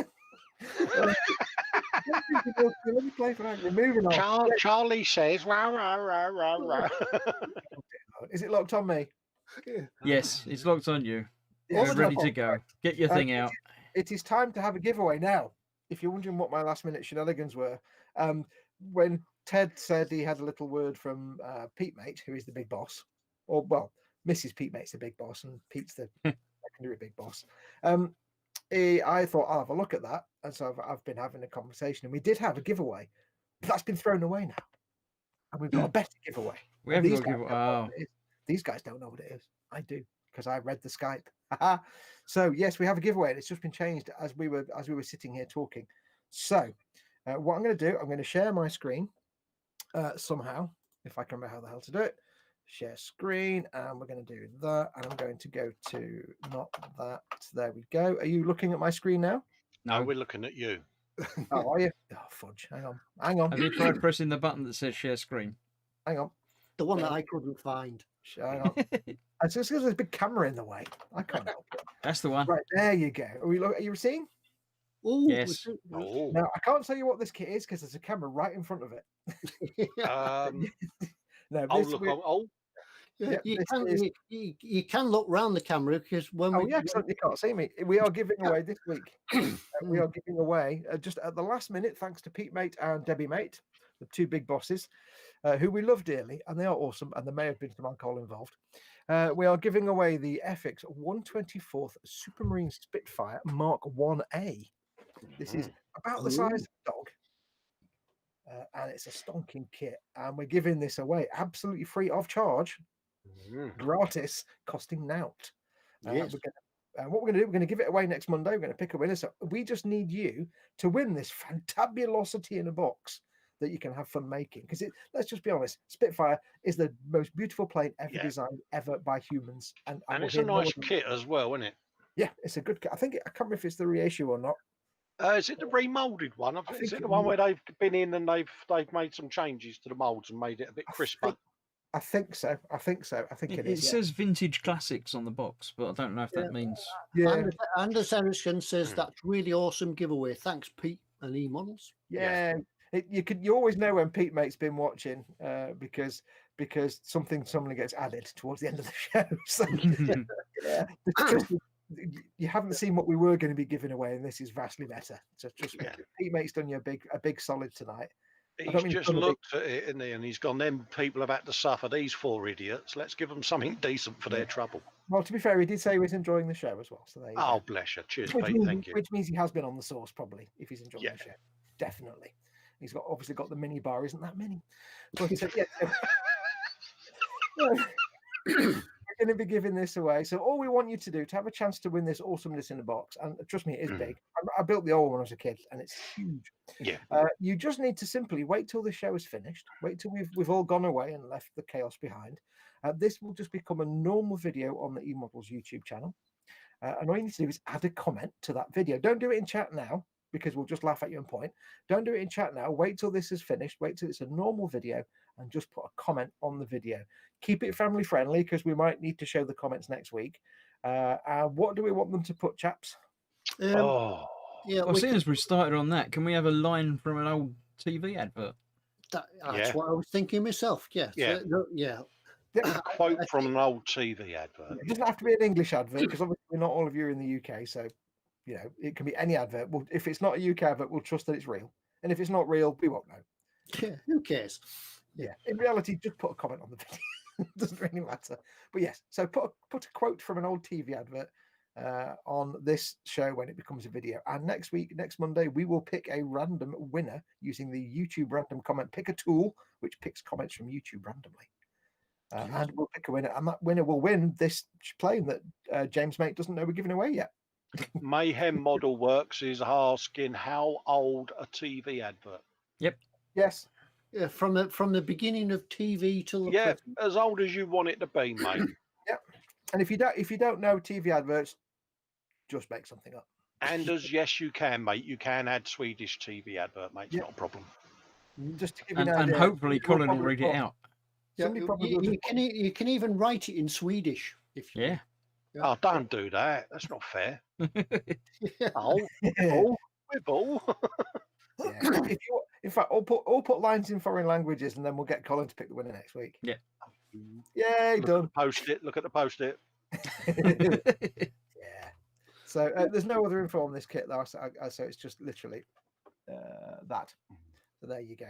Let me play for that. We're moving on. Charlie says, rah, rah, rah, rah, rah. Is it locked on me? Yes, it's locked on you. We're ready to go. Get your thing out. It is time to have a giveaway now. If you're wondering what my last minute shenanigans were, when Ted said he had a little word from Pete Mate, who is the big boss, or well, Mrs. Pete Mate's the big boss, and Pete's the secondary big boss. I thought I'll have a look at that, and so I've been having a conversation, and we did have a giveaway, but that's been thrown away now, and we've got a better giveaway. We haven't got a giveaway. Oh. These guys don't know what it is. I do, because I read the Skype. So yes, we have a giveaway, and it's just been changed as we were sitting here talking. So what I'm going to do, I'm going to share my screen somehow, if I can remember how the hell to do it. Share screen, and we're going to do that, and I'm going to go to not that. There we go. Are you looking at my screen now? No, we're looking at you. Oh, are you? Oh, fudge. Hang on. Have you tried pressing the button that says share screen? Hang on. The one that I couldn't find. Hang on. It's just because there's a big camera in the way. I can't help it. That's the one. Right, there you go. Are you seeing? Oh, Yes. Oh, Now, I can't tell you what this kit is because there's a camera right in front of it. No, oh, this, look, we- oh, yeah, yeah, you this can is. you can look round the camera because when Oh, yeah, because you can't see me. We are giving away this week. We Mm. are giving away just at the last minute, thanks to Pete Mate and Debbie Mate, the two big bosses, who we love dearly, and they are awesome, and there may have been some alcohol involved. We are giving away the FX 124th Supermarine Spitfire Mark 1A. This is about the size of a dog, and it's a stonking kit, and we're giving this away absolutely free of charge, gratis, costing nout. Yes. What we're going to do, we're going to give it away next Monday. We're going to pick a winner. So we just need you to win this fantabulosity in a box that you can have fun making. Because let's just be honest, Spitfire is the most beautiful plane ever designed ever by humans. And it's a nice kit as well, isn't it? Yeah, it's a good kit. I think I can't remember if it's the reissue or not. Is it the remoulded one? Is it the one where they've been in and they've made some changes to the moulds and made it a bit crisper? I think so. I think it is. It says vintage classics on the box, but I don't know if that means. Yeah. Anders Ericsson says that's really awesome giveaway. Thanks, Pete and eModels. Yeah. You always know when Pete Mate's been watching because something gets added towards the end of the show. So yeah, you haven't seen what we were going to be giving away, and this is vastly better. So just Pete Mate's done you a big solid tonight. He's just looked at it, isn't he? And he's gone, them people have had to suffer, these four idiots. Let's give them something decent for their trouble. Well, to be fair, he did say he was enjoying the show as well. So there you go. Bless you. Cheers, Which Pete. means, Thank you. Which means he has been on the source, probably, if he's enjoying the show. Definitely. He's obviously got the mini bar, isn't that many? But we're going to be giving this away. So all we want you to do to have a chance to win this awesomeness in a box, and trust me, it is big. I built the old one when I was a kid, and it's huge. Yeah. You just need to simply wait till the show is finished. Wait till we've all gone away and left the chaos behind. This will just become a normal video on the eModels YouTube channel. And all you need to do is add a comment to that video. Don't do it in chat now, because we'll just laugh at you and point. Don't do it in chat now. Wait till this is finished. Wait till it's a normal video and just put a comment on the video. Keep it family friendly because we might need to show the comments next week. What do we want them to put, chaps? Yeah, well, seeing as we started on that, can we have a line from an old TV advert? That's what I was thinking myself. Yeah. A quote from an old TV advert. It doesn't have to be an English advert because obviously not all of you are in the UK. So, it can be any advert. Well, if it's not a UK advert, we'll trust that it's real. And if it's not real, we won't know. Yeah, who cares? Yeah. In reality, just put a comment on the video. It doesn't really matter. But yes, so put a quote from an old TV advert on this show when it becomes a video. And next Monday, we will pick a random winner using the YouTube random comment picker tool, which picks comments from YouTube randomly. And we'll pick a winner, and that winner will win this plane that James Mate doesn't know we're giving away yet. Mayhem Model Works is asking how old a TV advert. Yep. Yes. Yeah, from the beginning of TV till the present. As old as you want it to be, mate. Yeah. And if you don't know TV adverts, just make something up. And yes, you can, mate. You can add Swedish TV advert, mate. It's not a problem. Just to give you and hopefully Colin will read it out. Yeah, you can even write it in Swedish if you. Yeah. Oh, don't do that. That's not fair. Yeah. Wibble. Yeah. In fact, I'll put lines in foreign languages, and then we'll get Colin to pick the winner next week. Yeah. Yay, done. Look at the post-it. Yeah. So there's no other info on this kit, though. So it's just literally that. So there you go.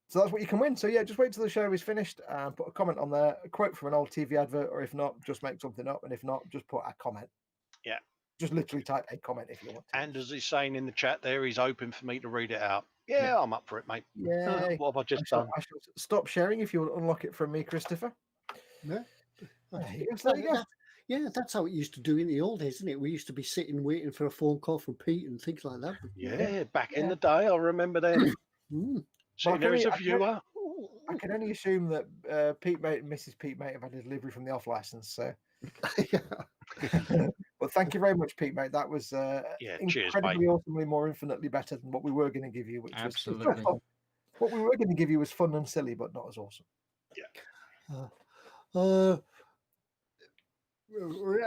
So that's what you can win. So yeah, just wait till the show is finished and put a comment on there, a quote from an old TV advert, or if not, just make something up. And if not, just put a comment. Yeah. Just literally type a comment if you want to. And as he's saying in the chat there, he's open for me to read it out. Yeah, I'm up for it, mate. Yeah. What have I just done? I shall stop sharing if you will unlock it from me, Christopher. Yeah. There you go. Yeah, that's how it used to do in the old days, isn't it? We used to be sitting waiting for a phone call from Pete and things like that. Yeah, back in the day, I remember then. So there is a viewer. I can only assume that Pete Mate and Mrs. Pete Mate have had a delivery from the off license. So, well, thank you very much, Pete Mate. That was incredibly, awesomely, more infinitely better than what we were going to give you. Which absolutely was fun. What we were going to give you was fun and silly, but not as awesome. Yeah.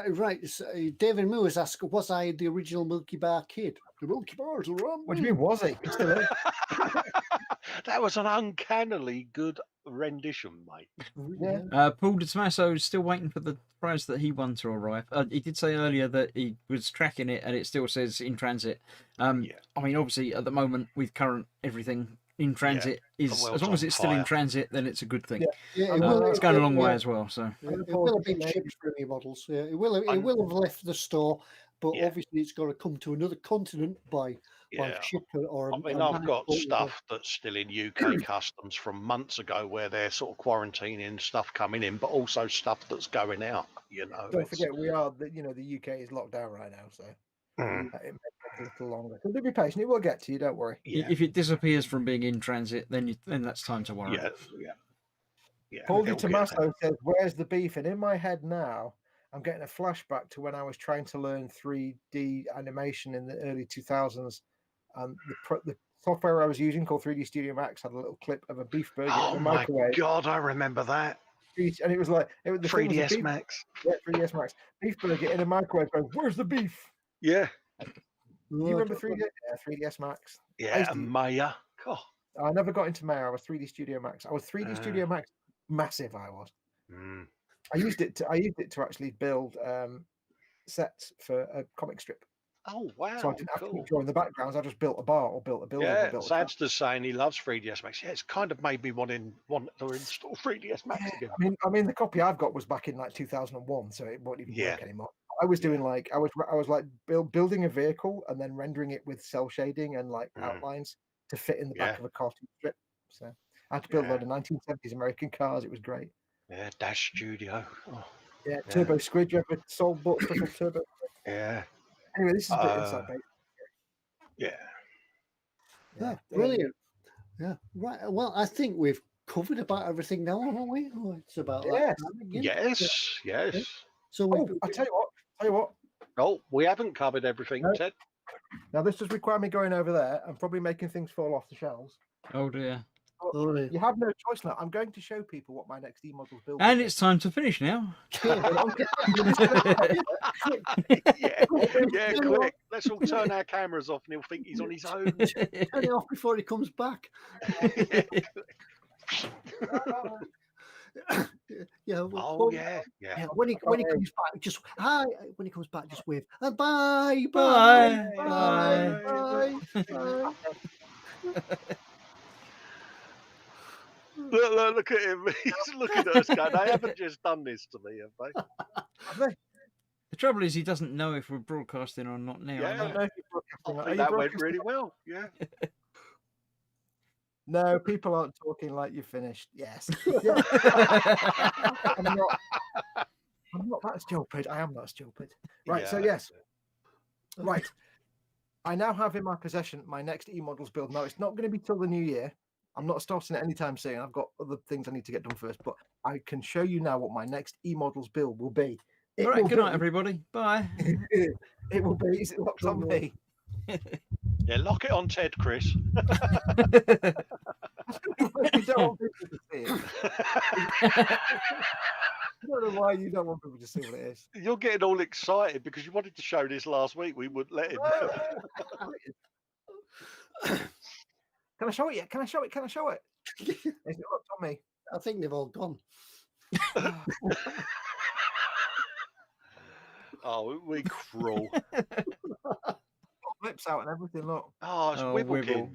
Right. So David Moore has asked, was I the original Milky Bar kid? The Milky Bars are on What do you mean, was it? It's still is. That was an uncannily good rendition, mate. Yeah. Paul de Tomaso is still waiting for the prize that he won to arrive. He did say earlier that he was tracking it and it still says in transit. I mean, obviously, at the moment, with current everything in transit, is world's as long as on it's still in fire. transit, then it's a good thing. Yeah, It's going a long way as well. So it will have been shipped for eModels. Yeah, it will have left the store, but obviously it's got to come to another continent by ship or. I mean, I've got stuff that's still in UK customs from months ago where they're sort of quarantining stuff coming in, but also stuff that's going out. You know, Don't forget, we are the UK is locked down right now, so it may take a little longer. So be patient; it will get to you. Don't worry. if it disappears from being in transit, then that's time to worry. Yeah. Paul Di Tommaso says, "Where's the beef?" And in my head now, I'm getting a flashback to when I was trying to learn 3D animation in the early 2000s. The software I was using called 3D Studio Max had a little clip of a beef burger in a microwave. Oh my God, I remember that. And it was like the 3ds Max. Yeah, 3ds Max. Beef burger in a microwave going, "Where's the beef?" Yeah. You remember 3ds Max? Yeah, and Maya. God. I never got into Maya. I was 3D Studio Max. I was 3D Studio Max massive. I was. I used it to actually build sets for a comic strip. Oh wow! So I didn't have to draw in the backgrounds. I just built a bar or built a building. Yeah, Zad's saying he loves 3ds Max. Yeah, it's kind of made me want to install 3ds Max again. I mean, the copy I've got was back in like 2001, so it won't even work anymore. I was doing like I was like building a vehicle and then rendering it with cell shading and like outlines to fit in the back of a cartoon strip. So I had to build a load of 1970s American cars. It was great. Yeah, Dash Studio. Oh, yeah, Turbo Squid. You ever sold bought stuff on Turbo? Yeah. Anyway, this is a bit inside baseball. Yeah, brilliant. Yeah, right. Well, I think we've covered about everything now, haven't we? It's about that time again. Yes. So I tell you what. Oh, we haven't covered everything, Ted. Now this does require me going over there and probably making things fall off the shelves. Oh dear. You have no choice now. I'm going to show people what my next eModels build. And it's time to finish now. Quick. Let's all turn our cameras off and he'll think he's on his own. Turn it off before he comes back. When he comes back, just hi. When he comes back, just wave. Bye. Look at him. He's looking at us going, they haven't just done this to me, have they? The trouble is he doesn't know if we're broadcasting or not now. Yeah, that went really well. Yeah. No, people aren't talking like you're finished. Yes. I'm not that stupid. I am not stupid. Right, so yes. Right. I now have in my possession my next eModels build. Now, it's not going to be till the new year. I'm not starting it anytime soon. I've got other things I need to get done first, but I can show you now what my next eModels build will be. All right, good night, everybody. Bye. It will be. Is it locked on me? Yeah, lock it on Ted, Chris. You don't want people to see it. I don't know why you don't want people to see what it is. You're getting all excited because you wanted to show this last week. We wouldn't let him. Can I show it yet? Can I show it? Is it locked on me? I think they've all gone. Oh, we cruel. Flips out and everything, look. Oh, it's Wibblekin.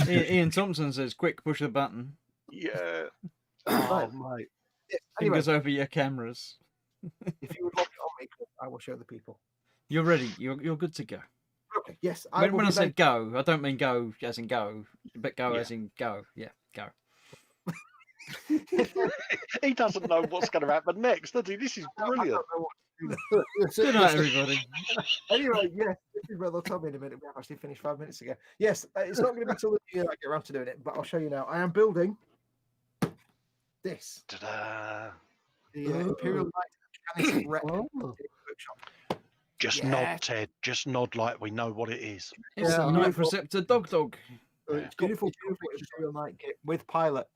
Ian Thompson says, quick, push the button. Yeah. Oh, mate. Fingers over your cameras. If you would lock it on me, I will show the people. You're ready. You're good to go. Okay, yes. When I said go, I don't mean go as in go, but go as in go. Yeah, go. He doesn't know what's going to happen next, does he? This is brilliant. Good night, everybody. Anyway, yes, this is where they'll tell me in a minute. We have actually finished 5 minutes ago. Yes, it's not going to be until the year I get around to doing it, but I'll show you now. I am building this. Ta-da. The Imperial Knight Mechanics Rep Workshop. Just nod, Ted. Just nod like we know what it is. It's a Knight Preceptor dog. It's beautiful Imperial Knight kit with pilot.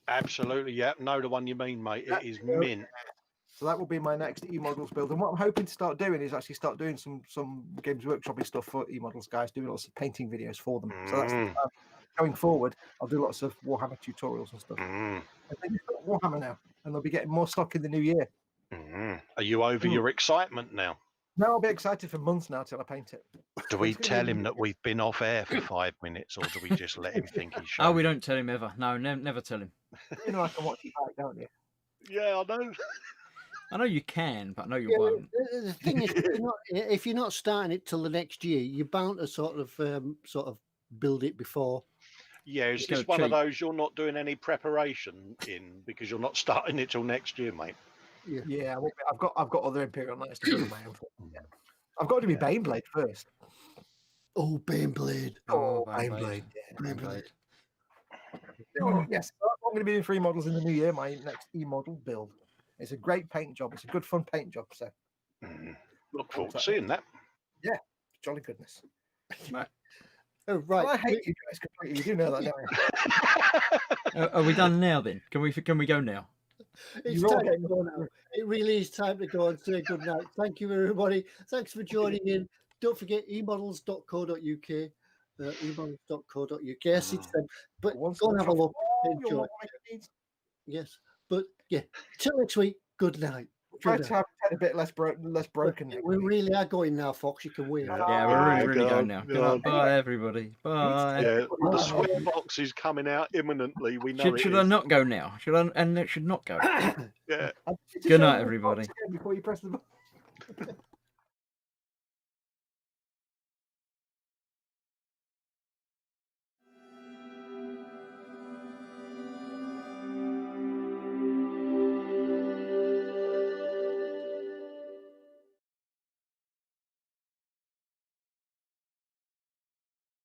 Absolutely, yeah. Know the one you mean, mate. It is mint. So that will be my next eModels build. And what I'm hoping to start doing is actually start doing some Games Workshop stuff for eModels guys, doing lots of painting videos for them. So that's going forward. I'll do lots of Warhammer tutorials and stuff. And they've got Warhammer now, and they'll be getting more stock in the new year. Are you over your excitement now? No, I'll be excited for months now till I paint it. Do we tell him that we've been off air for 5 minutes, or do we just let him think he's showing? Oh, we don't tell him ever. No, never tell him. You know I can watch it back, don't you? Yeah, I know. I know you can, but I know you won't. The thing is, if you're not starting it till the next year, you're bound to sort of build it before. Yeah, it's just one of those you're not doing any preparation in because you're not starting it till next year, mate. Yeah, I've got other Imperial Knights to build my own. I've got to be Baneblade first. Oh, Baneblade. Oh, Baneblade. Yeah, Baneblade. Yes, I'm going to be doing 3 models in the new year. My next eModel build. It's a great paint job. It's a good, fun paint job. So, look forward to seeing that. Yeah, jolly goodness. Right. Oh, right. Well, I hate you guys completely. You do know that, don't you? Are we done now then? Can we go now? It's time to go now. It really is time to go and say good night. Thank you, everybody. Thanks for joining in. Don't forget eModels.co.uk. eModels.co.uk. Yes, it's them. But go and have a look. Enjoy. Yes. But yeah, till next week, good night. Try to have a bit less broken. We really are going now, Fox. You can win. Yeah, we're really going now. Bye, everybody. Bye. Yeah, the sweat box is coming out imminently. We know. Should I not go now? Should I? And it should not go. Yeah. Good night, everybody. Before you press the button.